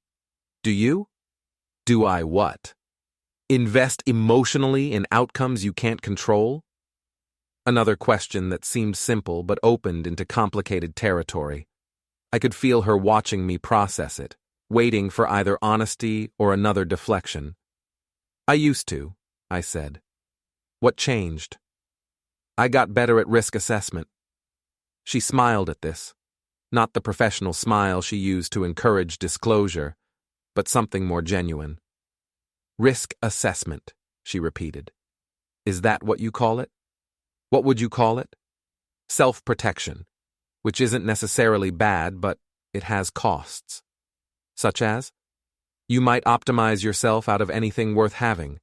Do you? Do I what? Invest emotionally in outcomes you can't control? Another question that seemed simple but opened into complicated territory. I could feel her watching me process it, waiting for either honesty or another deflection. I used to, I said. What changed? I got better at risk assessment. She smiled at this. Not the professional smile she used to encourage disclosure, but something more genuine. Risk assessment, she repeated. Is that what you call it? What would you call it? Self-protection, which isn't necessarily bad, but it has costs. Such as? You might optimize yourself out of anything worth having.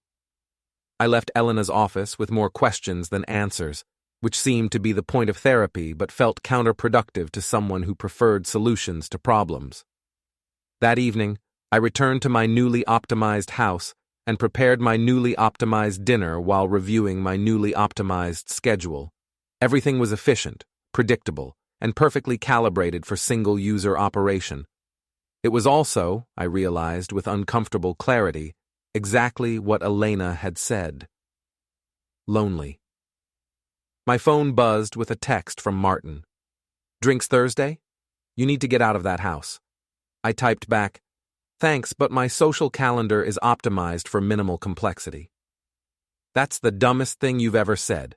I left Elena's office with more questions than answers, which seemed to be the point of therapy but felt counterproductive to someone who preferred solutions to problems. That evening, I returned to my newly optimized house and prepared my newly optimized dinner while reviewing my newly optimized schedule. Everything was efficient, predictable, and perfectly calibrated for single-user operation. It was also, I realized with uncomfortable clarity, exactly what Elena had said. Lonely. My phone buzzed with a text from Martin. Drinks Thursday? You need to get out of that house. I typed back, thanks, but my social calendar is optimized for minimal complexity. That's the dumbest thing you've ever said.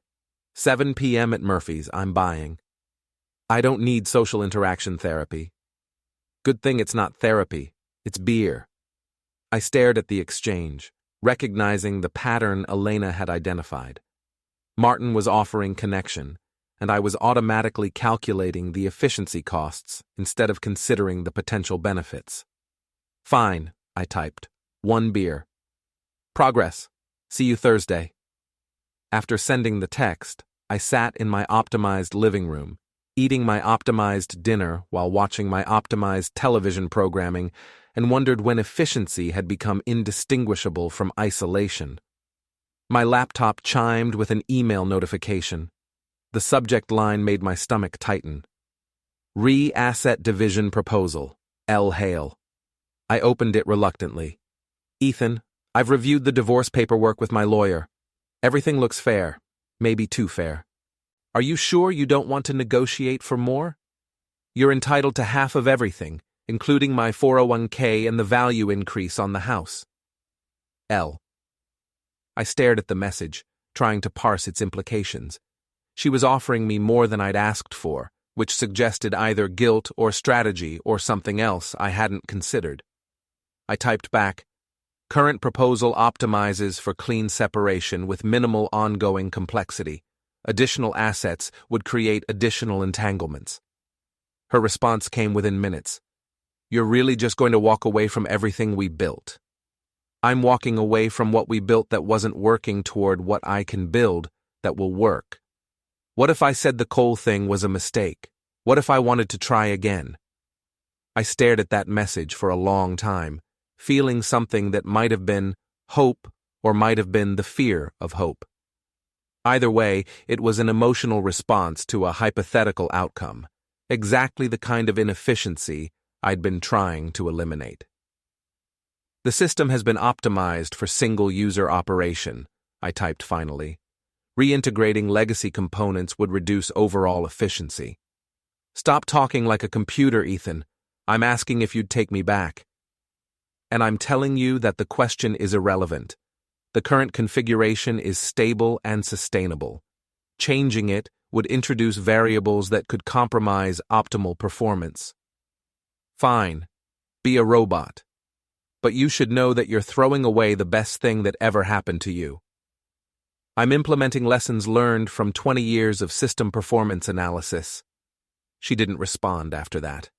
7 p.m. at Murphy's, I'm buying. I don't need social interaction therapy. Good thing it's not therapy, it's beer. I stared at the exchange, recognizing the pattern Elena had identified. Martin was offering connection, and I was automatically calculating the efficiency costs instead of considering the potential benefits. Fine, I typed. 1 beer. Progress. See you Thursday. After sending the text, I sat in my optimized living room, eating my optimized dinner while watching my optimized television programming, and wondered when efficiency had become indistinguishable from isolation. My laptop chimed with an email notification. The subject line made my stomach tighten. Re-asset division proposal. L. Hale. I opened it reluctantly. Ethan, I've reviewed the divorce paperwork with my lawyer. Everything looks fair, maybe too fair. Are you sure you don't want to negotiate for more? You're entitled to half of everything, including my 401k and the value increase on the house. L. I stared at the message, trying to parse its implications. She was offering me more than I'd asked for, which suggested either guilt or strategy or something else I hadn't considered. I typed back, "Current proposal optimizes for clean separation with minimal ongoing complexity. Additional assets would create additional entanglements." Her response came within minutes. "You're really just going to walk away from everything we built?" "I'm walking away from what we built that wasn't working toward what I can build that will work. What if I said the coal thing was a mistake? What if I wanted to try again?" I stared at that message for a long time, feeling something that might have been hope or might have been the fear of hope. Either way, it was an emotional response to a hypothetical outcome, exactly the kind of inefficiency I'd been trying to eliminate. "The system has been optimized for single-user operation," I typed finally. "Reintegrating legacy components would reduce overall efficiency." "Stop talking like a computer, Ethan. I'm asking if you'd take me back. And I'm telling you that the question is irrelevant. The current configuration is stable and sustainable. Changing it would introduce variables that could compromise optimal performance." "Fine. Be a robot. But you should know that you're throwing away the best thing that ever happened to you." "I'm implementing lessons learned from 20 years of system performance analysis." She didn't respond after that.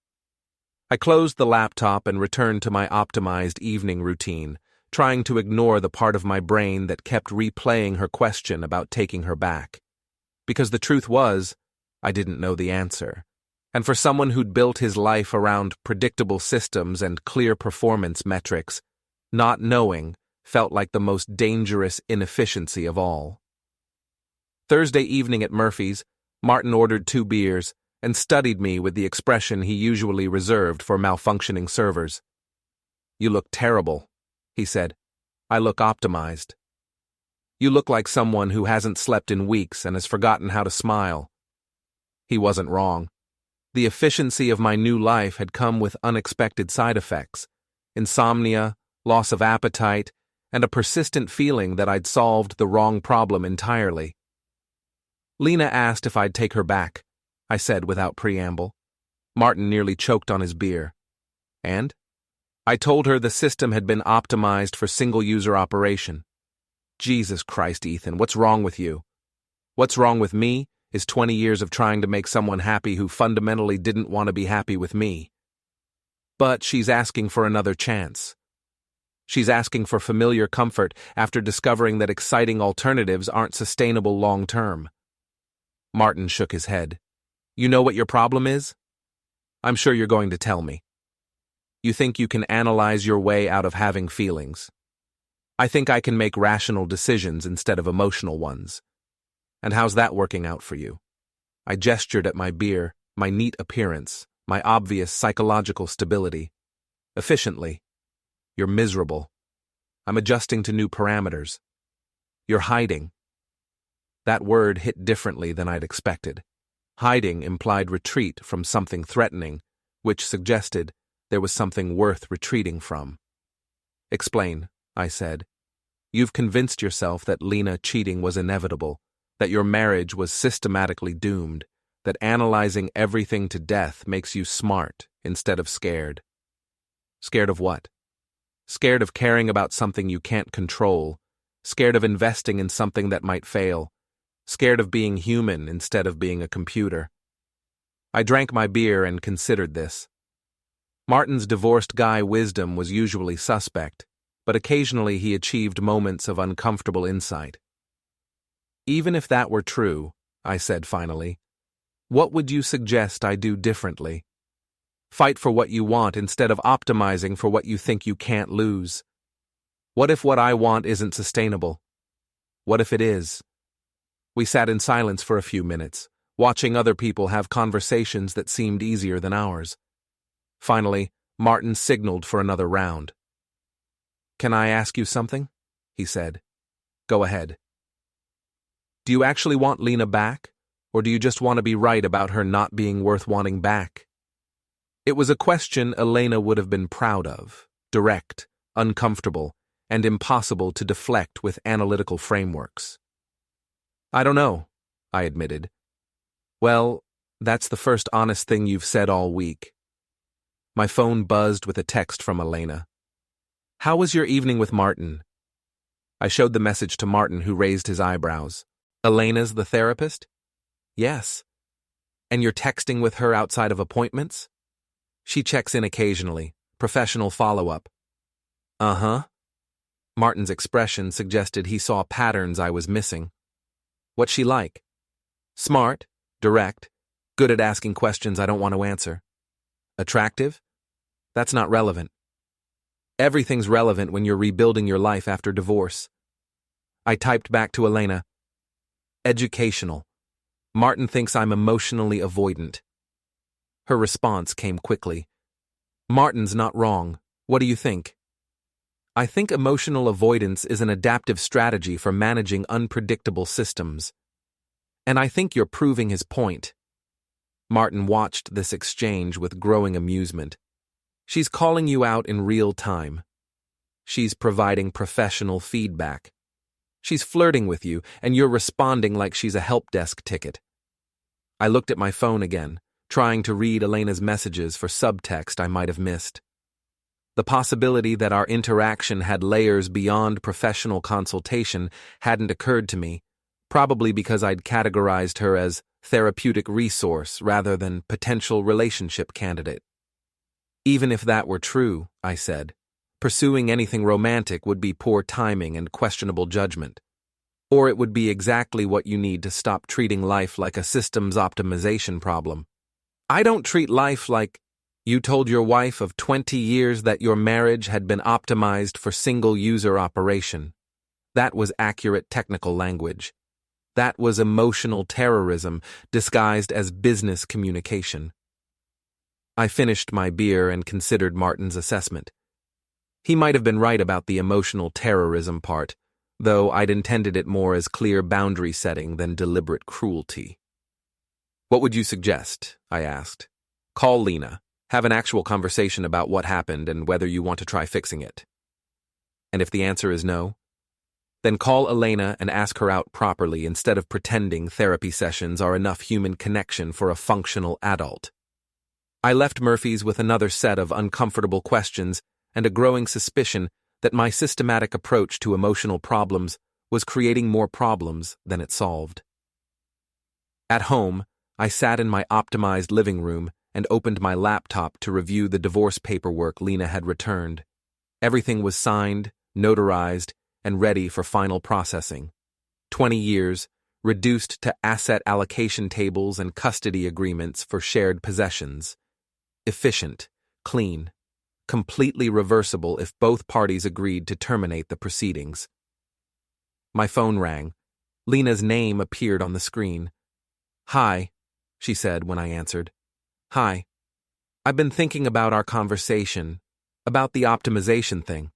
I closed the laptop and returned to my optimized evening routine, trying to ignore the part of my brain that kept replaying her question about taking her back. Because the truth was, I didn't know the answer. And for someone who'd built his life around predictable systems and clear performance metrics, not knowing felt like the most dangerous inefficiency of all. Thursday evening at Murphy's, Martin ordered 2 beers and studied me with the expression he usually reserved for malfunctioning servers. "You look terrible," he said. "I look optimized." "You look like someone who hasn't slept in weeks and has forgotten how to smile." He wasn't wrong. The efficiency of my new life had come with unexpected side effects: insomnia, loss of appetite, and a persistent feeling that I'd solved the wrong problem entirely. "Lena asked if I'd take her back," I said without preamble. Martin nearly choked on his beer. "And?" "I told her the system had been optimized for single-user operation." Jesus Christ, Ethan, what's wrong with you? What's wrong with me is 20 years of trying to make someone happy who fundamentally didn't want to be happy with me. But she's asking for another chance. She's asking for familiar comfort after discovering that exciting alternatives aren't sustainable long-term. Martin shook his head. "You know what your problem is? I'm sure you're going to tell me. You think you can analyze your way out of having feelings. I think I can make rational decisions instead of emotional ones. And how's that working out for you?" I gestured at my beer, my neat appearance, my obvious psychological stability. "Efficiently. You're miserable. I'm adjusting to new parameters. You're hiding." That word hit differently than I'd expected. Hiding implied retreat from something threatening, which suggested there was something worth retreating from. "Explain," I said. "You've convinced yourself that Lena cheating was inevitable, that your marriage was systematically doomed, that analyzing everything to death makes you smart instead of scared." "Scared of what?" "Scared of caring about something you can't control, scared of investing in something that might fail, scared of being human instead of being a computer. I drank my beer and considered this. Martin's divorced guy wisdom was usually suspect, but occasionally he achieved moments of uncomfortable insight. Even if that were true, I said finally, what would you suggest I do differently? Fight for what you want instead of optimizing for what you think you can't lose. What if what I want isn't sustainable? What if it is? We sat in silence for a few minutes, watching other people have conversations that seemed easier than ours. Finally, Martin signaled for another round. Can I ask you something? He said. Go ahead. Do you actually want Lena back, or do you just want to be right about her not being worth wanting back? It was a question Elena would have been proud of, direct, uncomfortable, and impossible to deflect with analytical frameworks. I don't know, I admitted. Well, that's the first honest thing you've said all week. My phone buzzed with a text from Elena. How was your evening with Martin? I showed the message to Martin, who raised his eyebrows. Elena's the therapist? Yes. And you're texting with her outside of appointments? She checks in occasionally, professional follow-up. Uh-huh. Martin's expression suggested he saw patterns I was missing. What's she like? Smart, direct, good at asking questions I don't want to answer. Attractive? That's not relevant. Everything's relevant when you're rebuilding your life after divorce. I typed back to Elena. Educational. Martin thinks I'm emotionally avoidant. Her response came quickly. Martin's not wrong. What do you think? I think emotional avoidance is an adaptive strategy for managing unpredictable systems. And I think you're proving his point. Martin watched this exchange with growing amusement. She's calling you out in real time. She's providing professional feedback. She's flirting with you, and you're responding like she's a help desk ticket. I looked at my phone again, trying to read Elena's messages for subtext I might have missed. The possibility that our interaction had layers beyond professional consultation hadn't occurred to me, probably because I'd categorized her as therapeutic resource rather than potential relationship candidate. Even if that were true, I said, pursuing anything romantic would be poor timing and questionable judgment. Or it would be exactly what you need to stop treating life like a systems optimization problem. I don't treat life like you told your wife of 20 years that your marriage had been optimized for single-user operation. That was accurate technical language. That was emotional terrorism disguised as business communication. I finished my beer and considered Martin's assessment. He might have been right about the emotional terrorism part, though I'd intended it more as clear boundary setting than deliberate cruelty. What would you suggest? I asked. Call Lena. Have an actual conversation about what happened and whether you want to try fixing it. And if the answer is no, then call Elena and ask her out properly instead of pretending therapy sessions are enough human connection for a functional adult. I left Murphy's with another set of uncomfortable questions and a growing suspicion that my systematic approach to emotional problems was creating more problems than it solved. At home, I sat in my optimized living room and opened my laptop to review the divorce paperwork Lena had returned. Everything was signed, notarized, and ready for final processing. 20 years, reduced to asset allocation tables and custody agreements for shared possessions. Efficient, clean, completely reversible if both parties agreed to terminate the proceedings. My phone rang. Lena's name appeared on the screen. Hi, she said when I answered. Hi. I've been thinking about our conversation, about the optimization thing.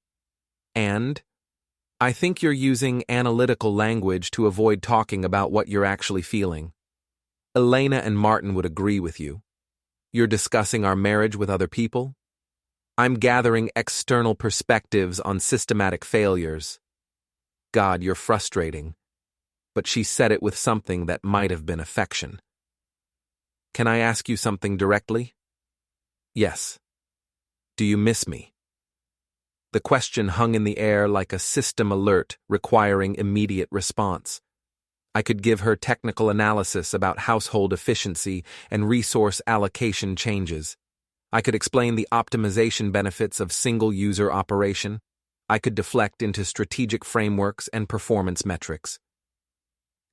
And I think you're using analytical language to avoid talking about what you're actually feeling. Elena and Martin would agree with you. You're discussing our marriage with other people? I'm gathering external perspectives on systematic failures. God, you're frustrating. But she said it with something that might have been affection. Can I ask you something directly? Yes. Do you miss me? The question hung in the air like a system alert requiring immediate response. I could give her technical analysis about household efficiency and resource allocation changes. I could explain the optimization benefits of single-user operation. I could deflect into strategic frameworks and performance metrics.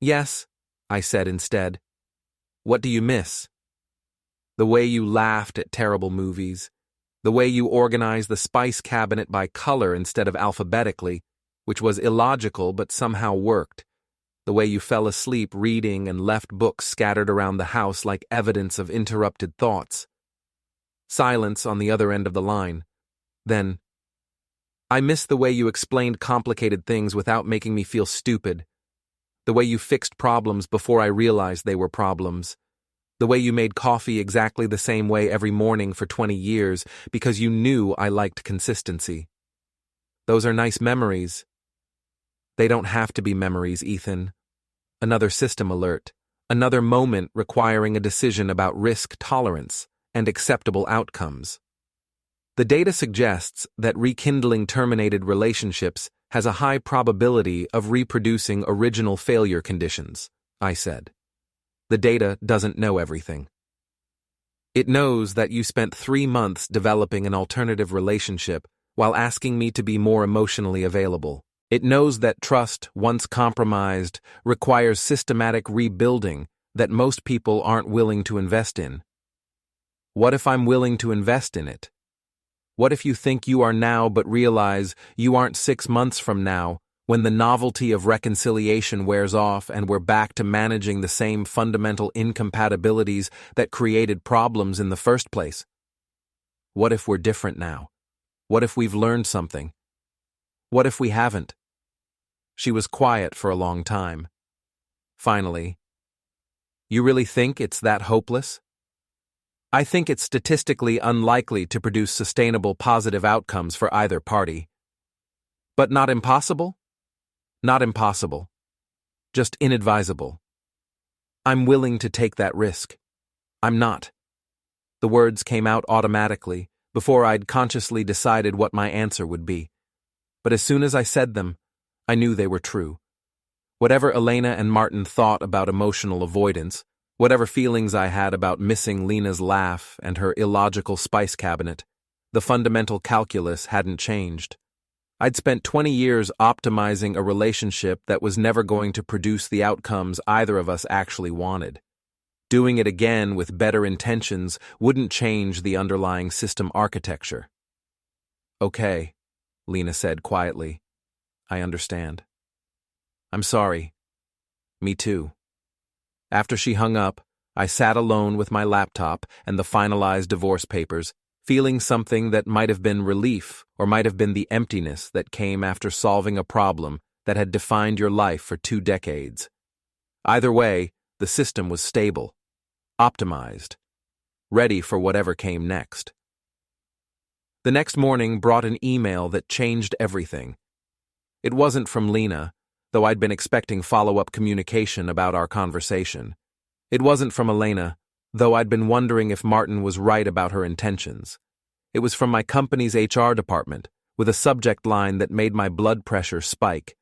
Yes, I said instead. What do you miss? The way you laughed at terrible movies. The way you organized the spice cabinet by color instead of alphabetically, which was illogical but somehow worked. The way you fell asleep reading and left books scattered around the house like evidence of interrupted thoughts. Silence on the other end of the line. Then, I miss the way you explained complicated things without making me feel stupid. The way you fixed problems before I realized they were problems. The way you made coffee exactly the same way every morning for 20 years because you knew I liked consistency. Those are nice memories. They don't have to be memories, Ethan. Another system alert. Another moment requiring a decision about risk tolerance and acceptable outcomes. The data suggests that rekindling terminated relationships has a high probability of reproducing original failure conditions, I said. The data doesn't know everything. It knows that you spent 3 months developing an alternative relationship while asking me to be more emotionally available. It knows that trust, once compromised, requires systematic rebuilding that most people aren't willing to invest in. What if I'm willing to invest in it? What if you think you are now but realize you aren't 6 months from now, when the novelty of reconciliation wears off and we're back to managing the same fundamental incompatibilities that created problems in the first place? What if we're different now? What if we've learned something? What if we haven't? She was quiet for a long time. Finally, you really think it's that hopeless? I think it's statistically unlikely to produce sustainable positive outcomes for either party. But not impossible? Not impossible. Just inadvisable. I'm willing to take that risk. I'm not. The words came out automatically, before I'd consciously decided what my answer would be. But as soon as I said them, I knew they were true. Whatever Elena and Martin thought about emotional avoidance, whatever feelings I had about missing Lena's laugh and her illogical spice cabinet, the fundamental calculus hadn't changed. I'd spent 20 years optimizing a relationship that was never going to produce the outcomes either of us actually wanted. Doing it again with better intentions wouldn't change the underlying system architecture. Okay, Lena said quietly. I understand. I'm sorry. Me too. After she hung up, I sat alone with my laptop and the finalized divorce papers, feeling something that might have been relief or might have been the emptiness that came after solving a problem that had defined your life for 2 decades. Either way, the system was stable, optimized, ready for whatever came next. The next morning brought an email that changed everything. It wasn't from Lena, though I'd been expecting follow-up communication about our conversation. It wasn't from Elena, though I'd been wondering if Martin was right about her intentions. It was from my company's HR department, with a subject line that made my blood pressure spike.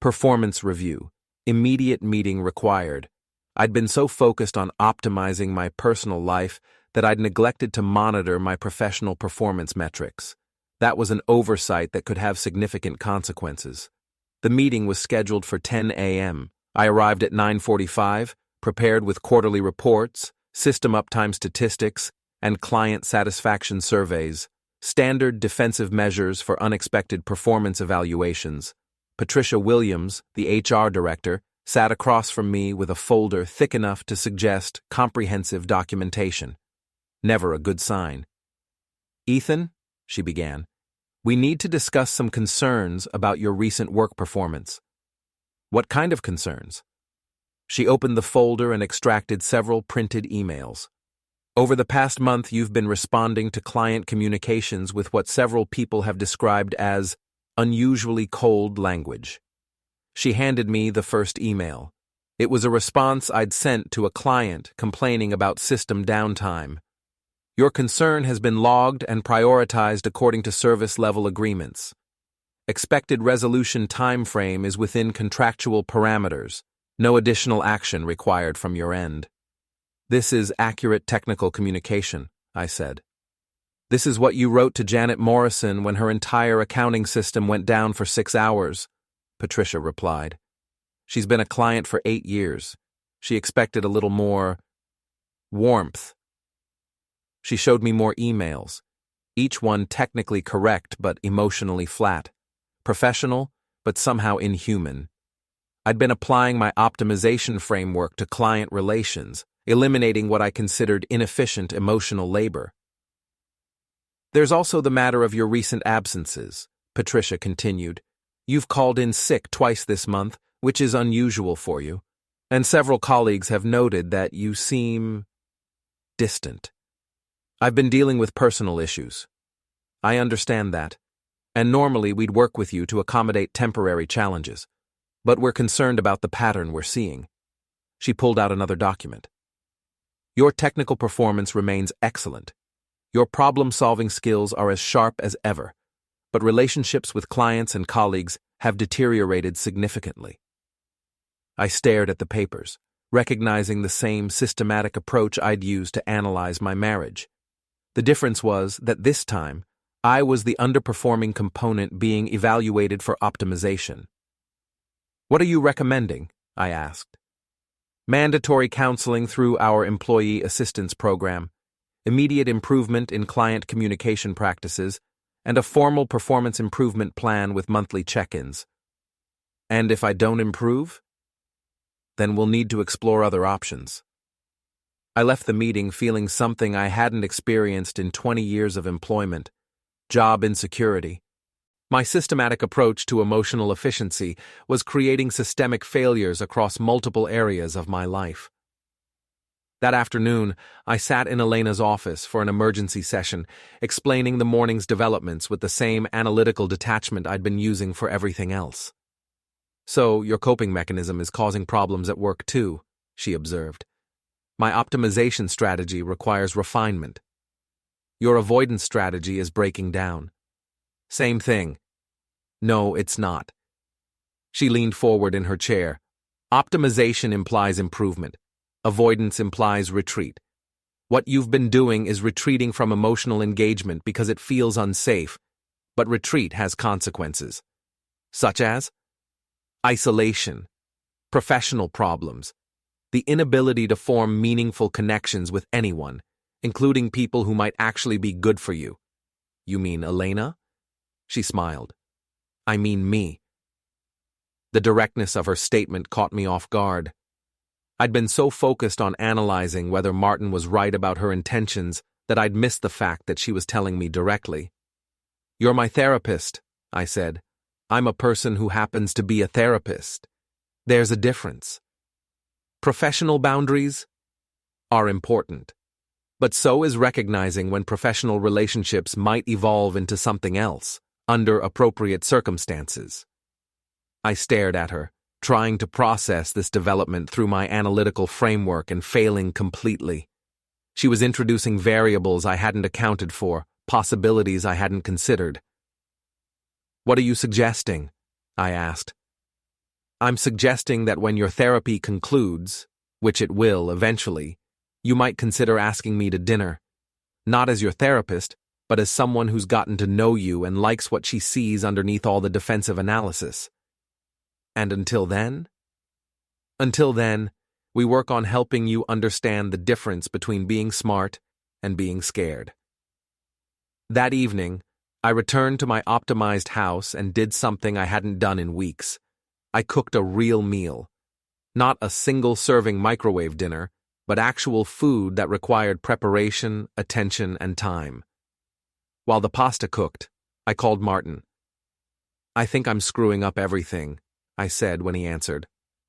Performance review. Immediate meeting required. I'd been so focused on optimizing my personal life that I'd neglected to monitor my professional performance metrics. That was an oversight that could have significant consequences. The meeting was scheduled for 10 a.m. I arrived at 9:45, prepared with quarterly reports, system uptime statistics, and client satisfaction surveys, standard defensive measures for unexpected performance evaluations. Patricia Williams, the HR director, sat across from me with a folder thick enough to suggest comprehensive documentation. Never a good sign. Ethan, she began, we need to discuss some concerns about your recent work performance. What kind of concerns? She opened the folder and extracted several printed emails. Over the past month, you've been responding to client communications with what several people have described as unusually cold language. She handed me the first email. It was a response I'd sent to a client complaining about system downtime. Your concern has been logged and prioritized according to service-level agreements. Expected resolution time frame is within contractual parameters. No additional action required from your end. This is accurate technical communication, I said. This is what you wrote to Janet Morrison when her entire accounting system went down for 6 hours, Patricia replied. She's been a client for 8 years. She expected a little more warmth. She showed me more emails, each one technically correct but emotionally flat, professional but somehow inhuman. I'd been applying my optimization framework to client relations, eliminating what I considered inefficient emotional labor. There's also the matter of your recent absences, Patricia continued. You've called in sick twice this month, which is unusual for you, and several colleagues have noted that you seem distant. I've been dealing with personal issues. I understand that, and normally we'd work with you to accommodate temporary challenges, but we're concerned about the pattern we're seeing. She pulled out another document. Your technical performance remains excellent. Your problem-solving skills are as sharp as ever, but relationships with clients and colleagues have deteriorated significantly. I stared at the papers, recognizing the same systematic approach I'd used to analyze my marriage. The difference was that this time, I was the underperforming component being evaluated for optimization. What are you recommending? I asked. Mandatory counseling through our employee assistance program, immediate improvement in client communication practices, and a formal performance improvement plan with monthly check-ins. And if I don't improve? Then we'll need to explore other options. I left the meeting feeling something I hadn't experienced in 20 years of employment: job insecurity. My systematic approach to emotional efficiency was creating systemic failures across multiple areas of my life. That afternoon, I sat in Lena's office for an emergency session, explaining the morning's developments with the same analytical detachment I'd been using for everything else. So, your coping mechanism is causing problems at work too, she observed. My optimization strategy requires refinement. Your avoidance strategy is breaking down. Same thing. No, it's not. She leaned forward in her chair. Optimization implies improvement. Avoidance implies retreat. What you've been doing is retreating from emotional engagement because it feels unsafe, but retreat has consequences. Such as isolation, professional problems, the inability to form meaningful connections with anyone, including people who might actually be good for you. You mean Lena? She smiled. I mean me. The directness of her statement caught me off guard. I'd been so focused on analyzing whether Martin was right about her intentions that I'd missed the fact that she was telling me directly. You're my therapist, I said. I'm a person who happens to be a therapist. There's a difference. Professional boundaries are important, but so is recognizing when professional relationships might evolve into something else, under appropriate circumstances. I stared at her, trying to process this development through my analytical framework and failing completely. She was introducing variables I hadn't accounted for, possibilities I hadn't considered. What are you suggesting? I asked. I'm suggesting that when your therapy concludes, which it will eventually, you might consider asking me to dinner, not as your therapist, but as someone who's gotten to know you and likes what she sees underneath all the defensive analysis. And until then? Until then, we work on helping you understand the difference between being smart and being scared. That evening, I returned to my optimized house and did something I hadn't done in weeks. I cooked a real meal. Not a single-serving microwave dinner, but actual food that required preparation, attention, and time. While the pasta cooked, I called Martin. I think I'm screwing up everything, I said when he answered.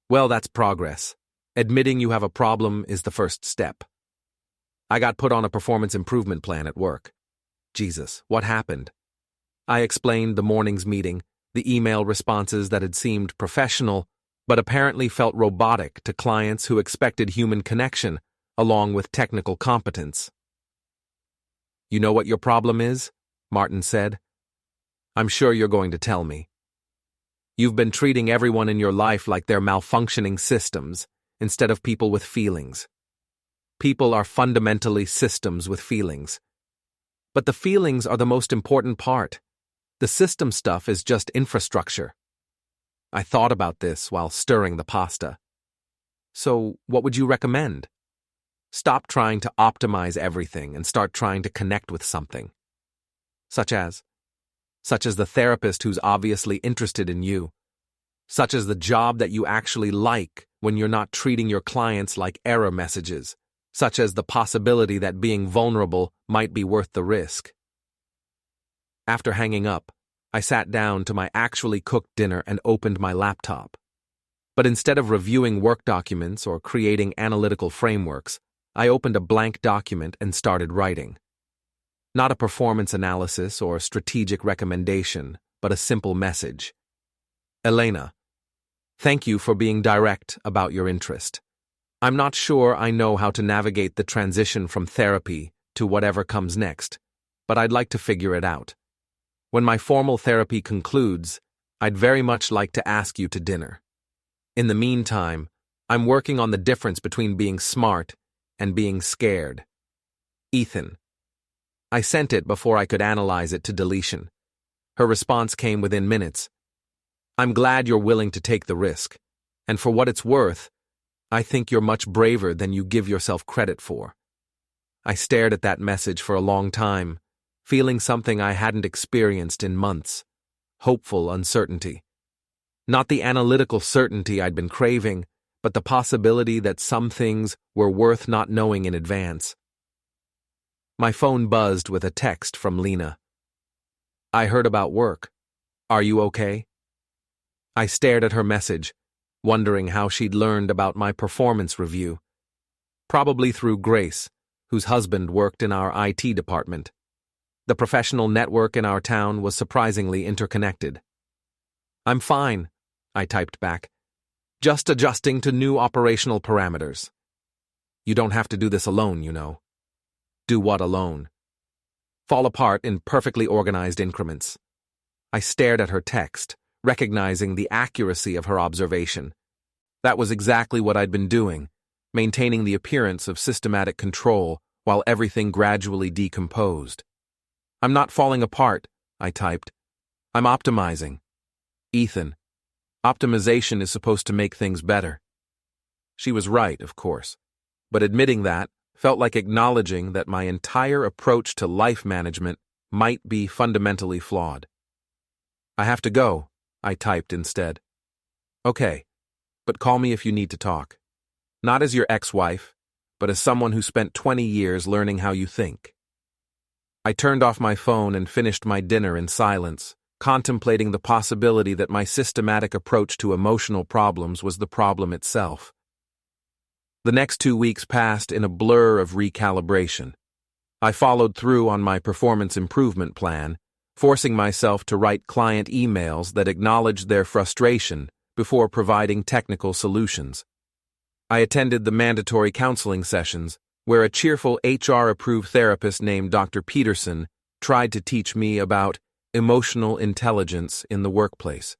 Well, that's progress. Admitting you have a problem is the first step. I got put on a performance improvement plan at work. Jesus, what happened? I explained the morning's meeting, the email responses that had seemed professional, but apparently felt robotic to clients who expected human connection, along with technical competence. You know what your problem is? Martin said. I'm sure you're going to tell me. You've been treating everyone in your life like they're malfunctioning systems instead of people with feelings. People are fundamentally systems with feelings. But the feelings are the most important part. The system stuff is just infrastructure. I thought about this while stirring the pasta. So, what would you recommend? Stop trying to optimize everything and start trying to connect with something. Such as the therapist who's obviously interested in you. Such as the job that you actually like when you're not treating your clients like error messages. Such as the possibility that being vulnerable might be worth the risk. After hanging up, I sat down to my actually cooked dinner and opened my laptop. But instead of reviewing work documents or creating analytical frameworks, I opened a blank document and started writing. Not a performance analysis or strategic recommendation, but a simple message. Elena, thank you for being direct about your interest. I'm not sure I know how to navigate the transition from therapy to whatever comes next, but I'd like to figure it out. When my formal therapy concludes, I'd very much like to ask you to dinner. In the meantime, I'm working on the difference between being smart and being scared. Ethan. I sent it before I could analyze it to deletion. Her response came within minutes. I'm glad you're willing to take the risk, and for what it's worth, I think you're much braver than you give yourself credit for. I stared at that message for a long time, feeling something I hadn't experienced in months. Hopeful uncertainty. Not the analytical certainty I'd been craving, but the possibility that some things were worth not knowing in advance. My phone buzzed with a text from Lena. I heard about work. Are you okay? I stared at her message, wondering how she'd learned about my performance review. Probably through Grace, whose husband worked in our IT department. The professional network in our town was surprisingly interconnected. I'm fine, I typed back. Just adjusting to new operational parameters. You don't have to do this alone, you know. Do what alone? Fall apart in perfectly organized increments. I stared at her text, recognizing the accuracy of her observation. That was exactly what I'd been doing, maintaining the appearance of systematic control while everything gradually decomposed. I'm not falling apart, I typed. I'm optimizing. Ethan, optimization is supposed to make things better. She was right, of course, but admitting that felt like acknowledging that my entire approach to life management might be fundamentally flawed. I have to go, I typed instead. Okay, but call me if you need to talk. Not as your ex-wife, but as someone who spent 20 years learning how you think. I turned off my phone and finished my dinner in silence, contemplating the possibility that my systematic approach to emotional problems was the problem itself. The next 2 weeks passed in a blur of recalibration. I followed through on my performance improvement plan, forcing myself to write client emails that acknowledged their frustration before providing technical solutions. I attended the mandatory counseling sessions, where a cheerful HR-approved therapist named Dr. Peterson tried to teach me about emotional intelligence in the workplace.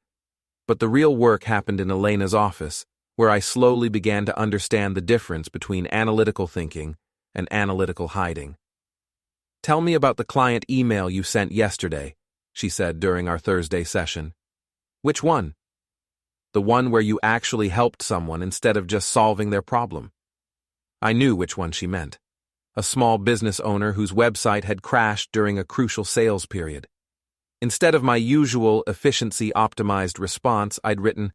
But the real work happened in Elena's office, where I slowly began to understand the difference between analytical thinking and analytical hiding. Tell me about the client email you sent yesterday, she said during our Thursday session. Which one? The one where you actually helped someone instead of just solving their problem. I knew which one she meant. A small business owner whose website had crashed during a crucial sales period. Instead of my usual efficiency-optimized response, I'd written,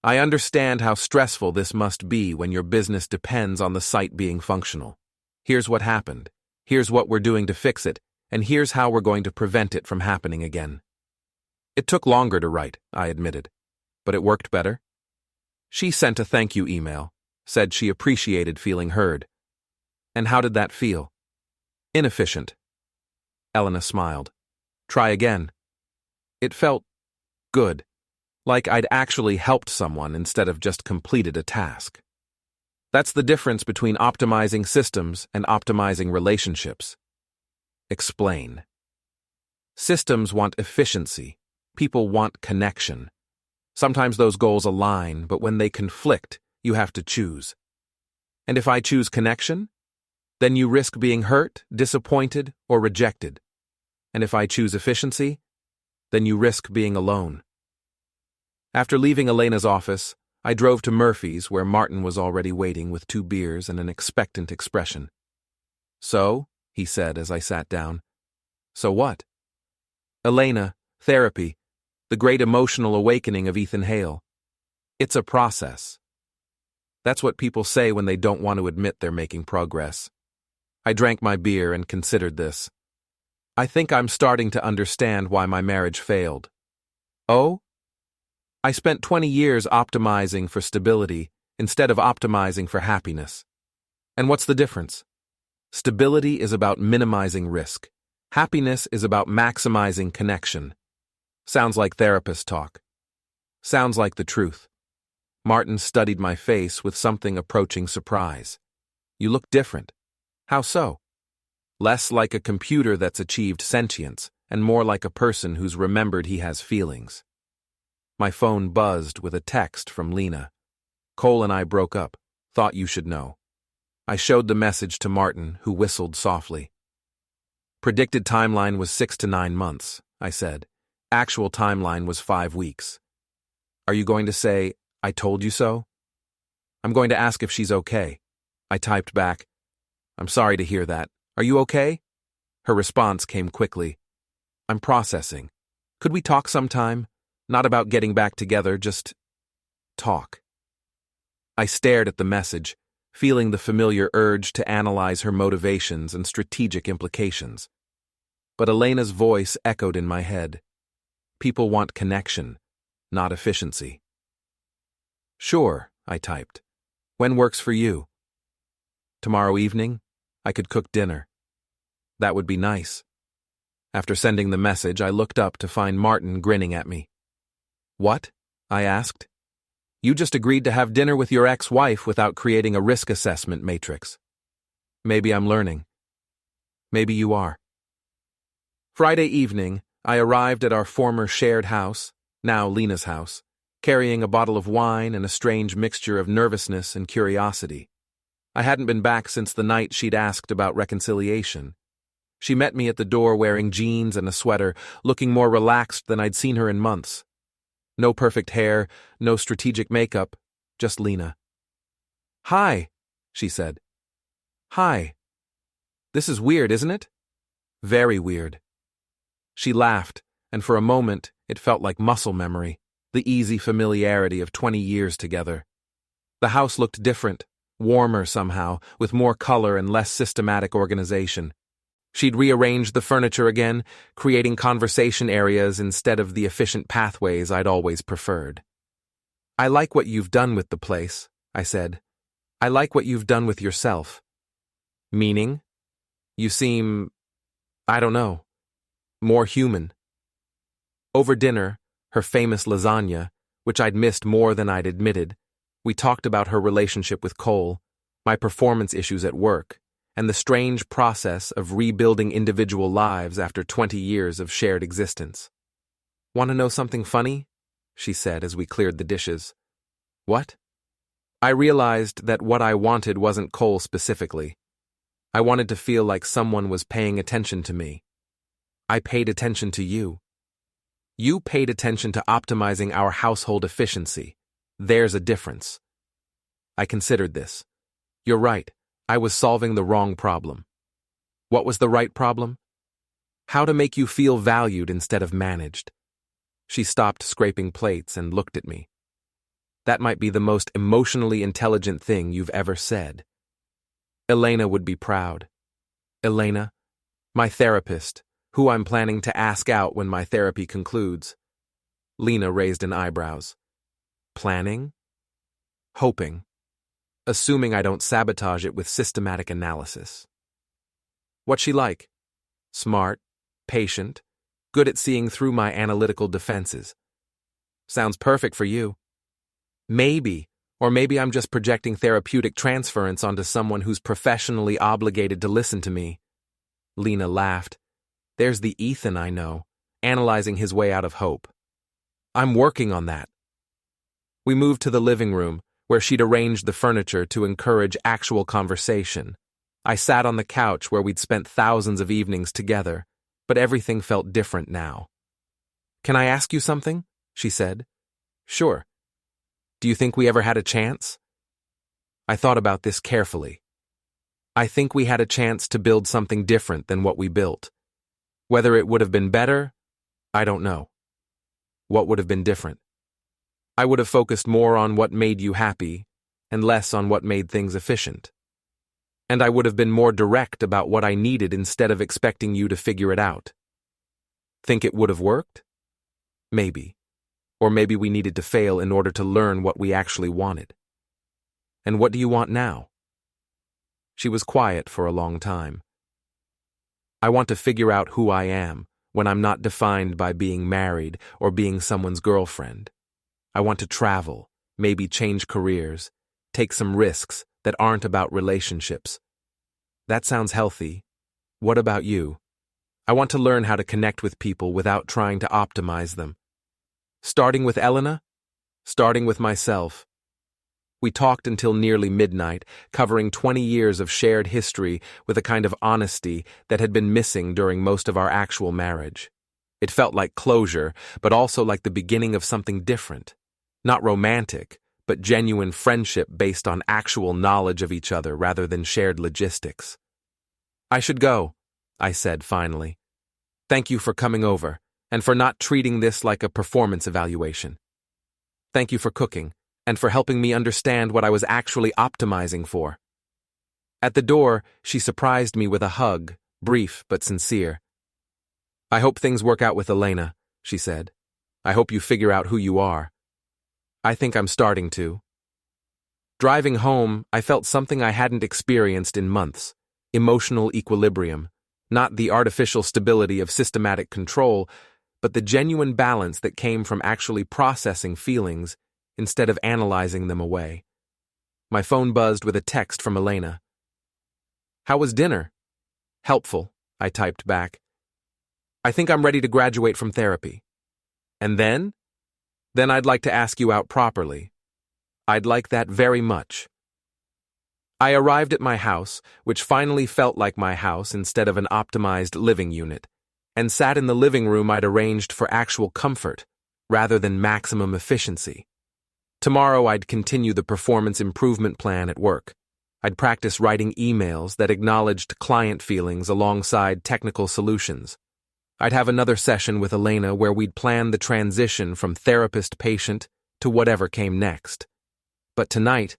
I understand how stressful this must be when your business depends on the site being functional. Here's what happened. Here's what we're doing to fix it, and here's how we're going to prevent it from happening again. It took longer to write, I admitted, but it worked better. She sent a thank you email, said she appreciated feeling heard. And how did that feel? Inefficient. Elena smiled. Try again. It felt good. Like I'd actually helped someone instead of just completed a task. That's the difference between optimizing systems and optimizing relationships. Explain. Systems want efficiency. People want connection. Sometimes those goals align, but when they conflict, you have to choose. And if I choose connection, then you risk being hurt, disappointed, or rejected. And if I choose efficiency, then you risk being alone. After leaving Elena's office, I drove to Murphy's, where Martin was already waiting with 2 beers and an expectant expression. "So?" he said as I sat down. "So what?" "Elena, therapy, the great emotional awakening of Ethan Hale. It's a process." That's what people say when they don't want to admit they're making progress. I drank my beer and considered this. I think I'm starting to understand why my marriage failed. Oh? I spent 20 years optimizing for stability instead of optimizing for happiness. And what's the difference? Stability is about minimizing risk. Happiness is about maximizing connection. Sounds like therapist talk. Sounds like the truth. Martin studied my face with something approaching surprise. "You look different." "How so?" "Less like a computer that's achieved sentience, and more like a person who's remembered he has feelings." My phone buzzed with a text from Lena. "Cole and I broke up. Thought you should know." I showed the message to Martin, who whistled softly. "Predicted timeline was 6 to 9 months, I said. Actual timeline was 5 weeks. Are you going to say, 'I told you so'?" "I'm going to ask if she's okay." I typed back, "I'm sorry to hear that. Are you okay?" Her response came quickly. "I'm processing. Could we talk sometime? Not about getting back together, just talk." I stared at the message, feeling the familiar urge to analyze her motivations and strategic implications. But Elena's voice echoed in my head. People want connection, not efficiency. "Sure," I typed. "When works for you?" "Tomorrow evening? I could cook dinner." "That would be nice." After sending the message, I looked up to find Martin grinning at me. "What?" I asked. "You just agreed to have dinner with your ex-wife without creating a risk assessment matrix." "Maybe I'm learning." "Maybe you are." Friday evening, I arrived at our former shared house, now Lena's house, carrying a bottle of wine and a strange mixture of nervousness and curiosity. I hadn't been back since the night she'd asked about reconciliation. She met me at the door wearing jeans and a sweater, looking more relaxed than I'd seen her in months. No perfect hair, no strategic makeup, just Lena. "Hi," she said. "Hi. This is weird, isn't it?" "Very weird." She laughed, and for a moment it felt like muscle memory, the easy familiarity of 20 years together. The house looked different, warmer somehow, with more color and less systematic organization. She'd rearranged the furniture again, creating conversation areas instead of the efficient pathways I'd always preferred. "I like what you've done with the place," I said. "I like what you've done with yourself." "Meaning? You seem, I don't know, more human." Over dinner, her famous lasagna, which I'd missed more than I'd admitted, we talked about her relationship with Cole, my performance issues at work, and the strange process of rebuilding individual lives after 20 years of shared existence. "Want to know something funny?" she said as we cleared the dishes. "What?" I realized that what I wanted wasn't Cole specifically. I wanted to feel like someone was paying attention to me. I paid attention to you. You paid attention to optimizing our household efficiency. There's a difference. I considered this. You're right. I was solving the wrong problem. What was the right problem? How to make you feel valued instead of managed. She stopped scraping plates and looked at me. That might be the most emotionally intelligent thing you've ever said. Elena would be proud. Elena, my therapist, who I'm planning to ask out when my therapy concludes. Lena raised an eyebrows. Planning? Hoping. Assuming I don't sabotage it with systematic analysis. What's she like? Smart, patient, good at seeing through my analytical defenses. Sounds perfect for you. Maybe, or maybe I'm just projecting therapeutic transference onto someone who's professionally obligated to listen to me. Lena laughed. There's the Ethan I know, analyzing his way out of hope. I'm working on that. We moved to the living room, where she'd arranged the furniture to encourage actual conversation. I sat on the couch where we'd spent thousands of evenings together, but everything felt different now. "Can I ask you something?" she said. "Sure. Do you think we ever had a chance?" I thought about this carefully. I think we had a chance to build something different than what we built. Whether it would have been better, I don't know. What would have been different? I would have focused more on what made you happy and less on what made things efficient. And I would have been more direct about what I needed instead of expecting you to figure it out. Think it would have worked? Maybe. Or maybe we needed to fail in order to learn what we actually wanted. And what do you want now? She was quiet for a long time. I want to figure out who I am when I'm not defined by being married or being someone's girlfriend. I want to travel, maybe change careers, take some risks that aren't about relationships. That sounds healthy. What about you? I want to learn how to connect with people without trying to optimize them. Starting with Elena? Starting with myself. We talked until nearly midnight, covering 20 years of shared history with a kind of honesty that had been missing during most of our actual marriage. It felt like closure, but also like the beginning of something different. Not romantic, but genuine friendship based on actual knowledge of each other rather than shared logistics. "I should go," I said finally. "Thank you for coming over, and for not treating this like a performance evaluation. Thank you for cooking, and for helping me understand what I was actually optimizing for." At the door, she surprised me with a hug, brief but sincere. "I hope things work out with Elena," she said. "I hope you figure out who you are." I think I'm starting to. Driving home, I felt something I hadn't experienced in months: emotional equilibrium, not the artificial stability of systematic control, but the genuine balance that came from actually processing feelings instead of analyzing them away. My phone buzzed with a text from Elena. "How was dinner?" "Helpful," I typed back. "I think I'm ready to graduate from therapy." "And then?" "Then I'd like to ask you out properly." "I'd like that very much." I arrived at my house, which finally felt like my house instead of an optimized living unit, and sat in the living room I'd arranged for actual comfort, rather than maximum efficiency. Tomorrow I'd continue the performance improvement plan at work. I'd practice writing emails that acknowledged client feelings alongside technical solutions. I'd have another session with Elena where we'd plan the transition from therapist-patient to whatever came next. But tonight,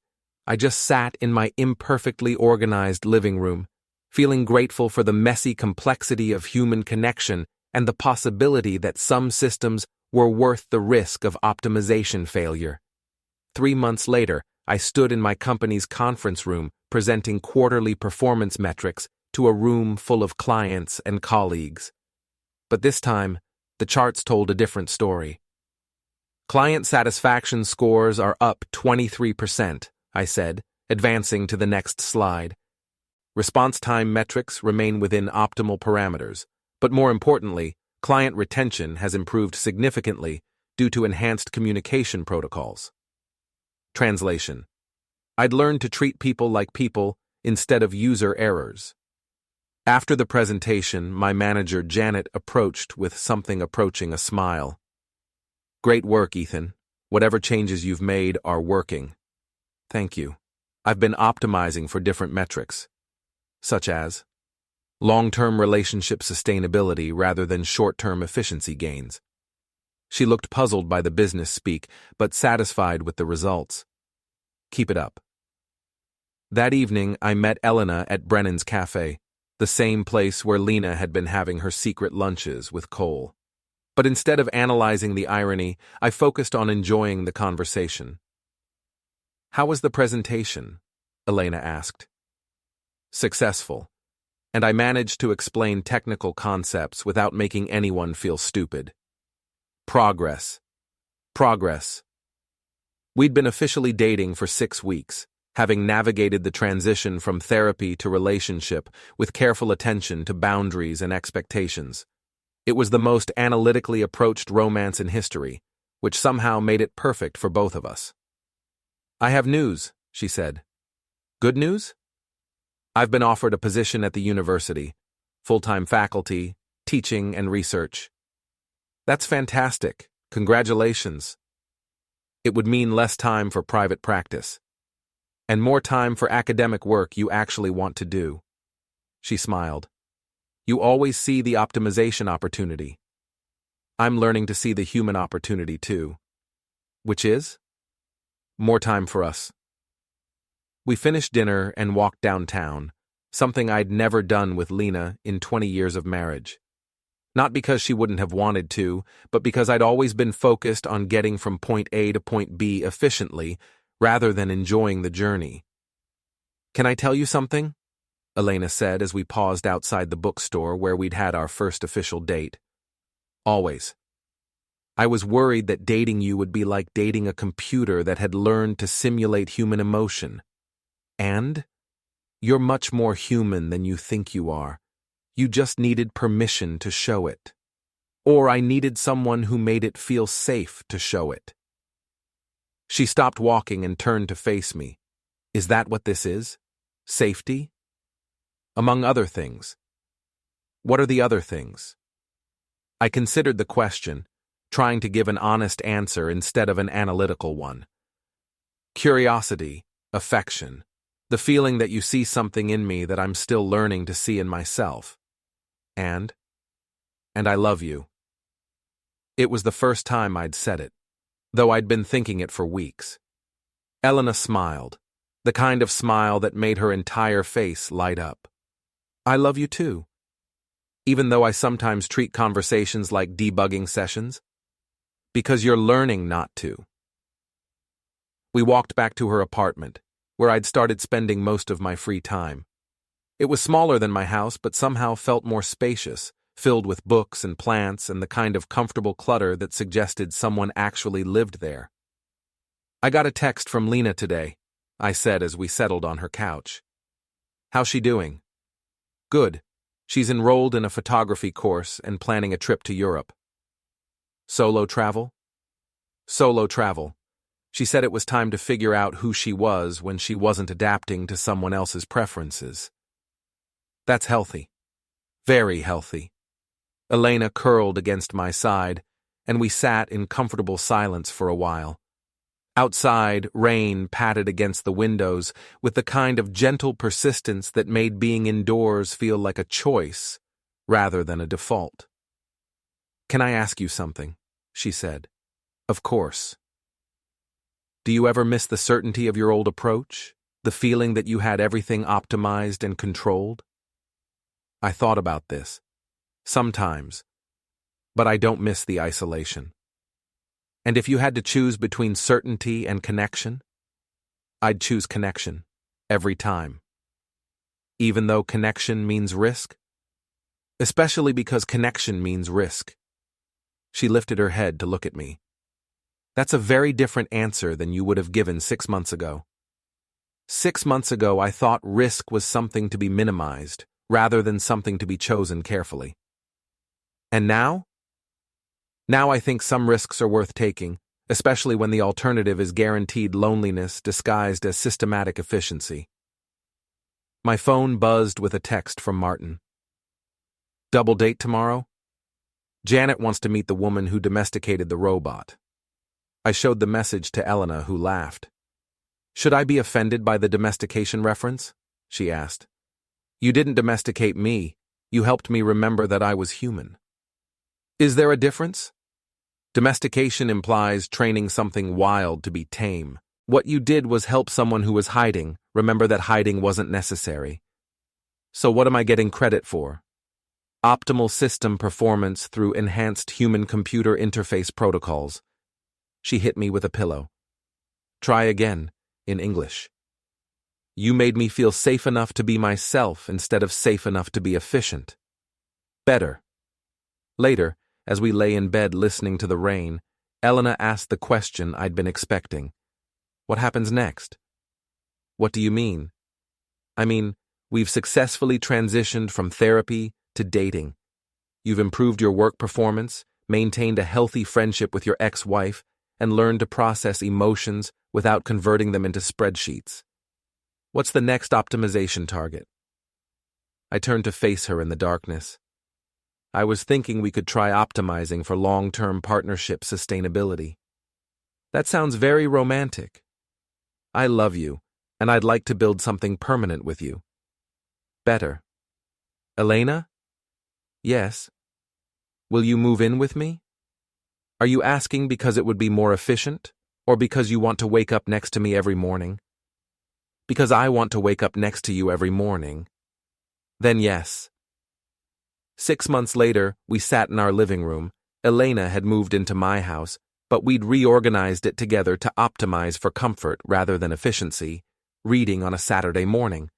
I just sat in my imperfectly organized living room, feeling grateful for the messy complexity of human connection and the possibility that some systems were worth the risk of optimization failure. 3 months later, I stood in my company's conference room presenting quarterly performance metrics to a room full of clients and colleagues. But this time, the charts told a different story. "Client satisfaction scores are up 23%, I said, advancing to the next slide. "Response time metrics remain within optimal parameters, but more importantly, client retention has improved significantly due to enhanced communication protocols." Translation: I'd learned to treat people like people instead of user errors. After the presentation, my manager Janet approached with something approaching a smile. "Great work, Ethan. Whatever changes you've made are working." "Thank you. I've been optimizing for different metrics, such as long-term relationship sustainability rather than short-term efficiency gains." She looked puzzled by the business speak, but satisfied with the results. "Keep it up." That evening, I met Elena at Brennan's Cafe, the same place where Lena had been having her secret lunches with Cole. But instead of analyzing the irony, I focused on enjoying the conversation. "How was the presentation?" Elena asked. "Successful, and I managed to explain technical concepts without making anyone feel stupid. Progress. Progress." We'd been officially dating for 6 weeks, having navigated the transition from therapy to relationship with careful attention to boundaries and expectations. It was the most analytically approached romance in history, which somehow made it perfect for both of us. "I have news," she said. "Good news?" "I've been offered a position at the university, full-time faculty, teaching and research." "That's fantastic. Congratulations." "It would mean less time for private practice. And more time for academic work you actually want to do." She smiled. "You always see the optimization opportunity. I'm learning to see the human opportunity too." "Which is?" "More time for us." We finished dinner and walked downtown, something I'd never done with Lena in 20 years of marriage. Not because she wouldn't have wanted to, but because I'd always been focused on getting from point A to point B efficiently, rather than enjoying the journey. "Can I tell you something?" Elena said as we paused outside the bookstore where we'd had our first official date. "Always. I was worried that dating you would be like dating a computer that had learned to simulate human emotion. And you're much more human than you think you are. You just needed permission to show it. Or I needed someone who made it feel safe to show it." She stopped walking and turned to face me. "Is that what this is? Safety?" "Among other things." "What are the other things?" I considered the question, trying to give an honest answer instead of an analytical one. "Curiosity, affection, the feeling that you see something in me that I'm still learning to see in myself. And I love you." It was the first time I'd said it, though I'd been thinking it for weeks. Elena smiled, the kind of smile that made her entire face light up. "I love you too. Even though I sometimes treat conversations like debugging sessions. Because you're learning not to." We walked back to her apartment, where I'd started spending most of my free time. It was smaller than my house, but somehow felt more spacious, filled with books and plants and the kind of comfortable clutter that suggested someone actually lived there. "I got a text from Lena today," I said as we settled on her couch. "How's she doing?" "Good. She's enrolled in a photography course and planning a trip to Europe." "Solo travel?" "Solo travel. She said it was time to figure out who she was when she wasn't adapting to someone else's preferences." "That's healthy. Very healthy." Elena curled against my side, and we sat in comfortable silence for a while. Outside, rain patted against the windows with the kind of gentle persistence that made being indoors feel like a choice rather than a default. "Can I ask you something?" she said. "Of course." "Do you ever miss the certainty of your old approach? The feeling that you had everything optimized and controlled?" I thought about this. Sometimes. But I don't miss the isolation. "And if you had to choose between certainty and connection?" "I'd choose connection. Every time." "Even though connection means risk?" "Especially because connection means risk." She lifted her head to look at me. "That's a very different answer than you would have given 6 months ago. 6 months ago, I thought risk was something to be minimized, rather than something to be chosen carefully. And now? Now I think some risks are worth taking, especially when the alternative is guaranteed loneliness disguised as systematic efficiency." My phone buzzed with a text from Martin. "Double date tomorrow? Janet wants to meet the woman who domesticated the robot." I showed the message to Elena, who laughed. "Should I be offended by the domestication reference?" she asked. "You didn't domesticate me. You helped me remember that I was human." "Is there a difference?" Domestication implies training something wild to be tame. What you did was help someone who was hiding remember that hiding wasn't necessary. So what am I getting credit for? Optimal system performance through enhanced human-computer interface protocols. She hit me with a pillow. Try again, in English. You made me feel safe enough to be myself instead of safe enough to be efficient. Better. Later, as we lay in bed listening to the rain, Elena asked the question I'd been expecting. What happens next? What do you mean? I mean, we've successfully transitioned from therapy to dating. You've improved your work performance, maintained a healthy friendship with your ex-wife, and learn to process emotions without converting them into spreadsheets. What's the next optimization target? I turned to face her in the darkness. I was thinking we could try optimizing for long-term partnership sustainability. That sounds very romantic. I love you, and I'd like to build something permanent with you. Better. Elena? Yes. Will you move in with me? Are you asking because it would be more efficient, or because you want to wake up next to me every morning? Because I want to wake up next to you every morning. Then yes. 6 months later, we sat in our living room. Elena had moved into my house, but we'd reorganized it together to optimize for comfort rather than efficiency, reading on a Saturday morning.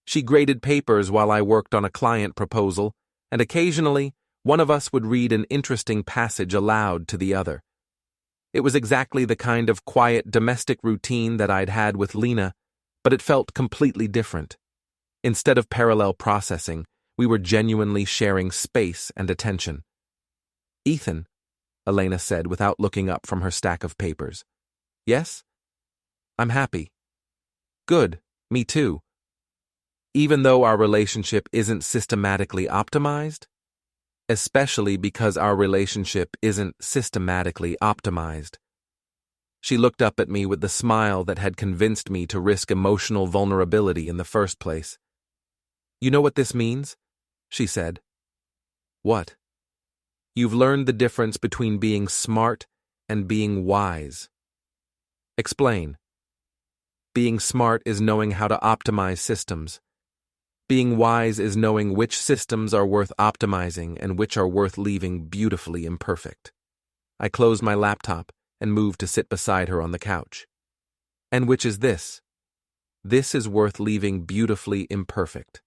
She graded papers while I worked on a client proposal, and occasionally, one of us would read an interesting passage aloud to the other. It was exactly the kind of quiet domestic routine that I'd had with Lena, but it felt completely different. Instead of parallel processing, we were genuinely sharing space and attention. Ethan, Elena said without looking up from her stack of papers. Yes? I'm happy. Good, me too. Even though our relationship isn't systematically optimized? Especially because our relationship isn't systematically optimized. She looked up at me with the smile that had convinced me to risk emotional vulnerability in the first place. You know what this means? She said. What? You've learned the difference between being smart and being wise. Explain. Being smart is knowing how to optimize systems. Being wise is knowing which systems are worth optimizing and which are worth leaving beautifully imperfect. I closed my laptop and moved to sit beside her on the couch. And which is this? This is worth leaving beautifully imperfect.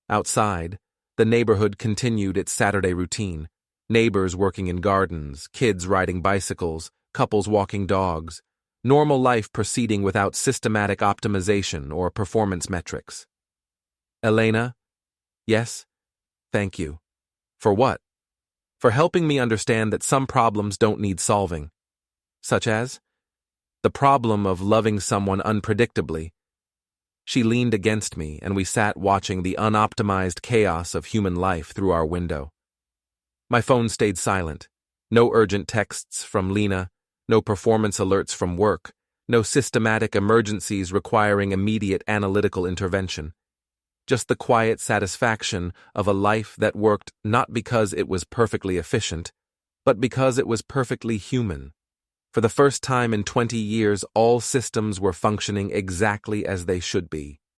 Outside, the neighborhood continued its Saturday routine. Neighbors working in gardens, kids riding bicycles, couples walking dogs. Normal life proceeding without systematic optimization or performance metrics. Elena? Yes? Thank you. For what? For helping me understand that some problems don't need solving. Such as? The problem of loving someone unpredictably. She leaned against me, and we sat watching the unoptimized chaos of human life through our window. My phone stayed silent. No urgent texts from Lena, no performance alerts from work, no systematic emergencies requiring immediate analytical intervention. Just the quiet satisfaction of a life that worked not because it was perfectly efficient, but because it was perfectly human. For the first time in 20 years, all systems were functioning exactly as they should be.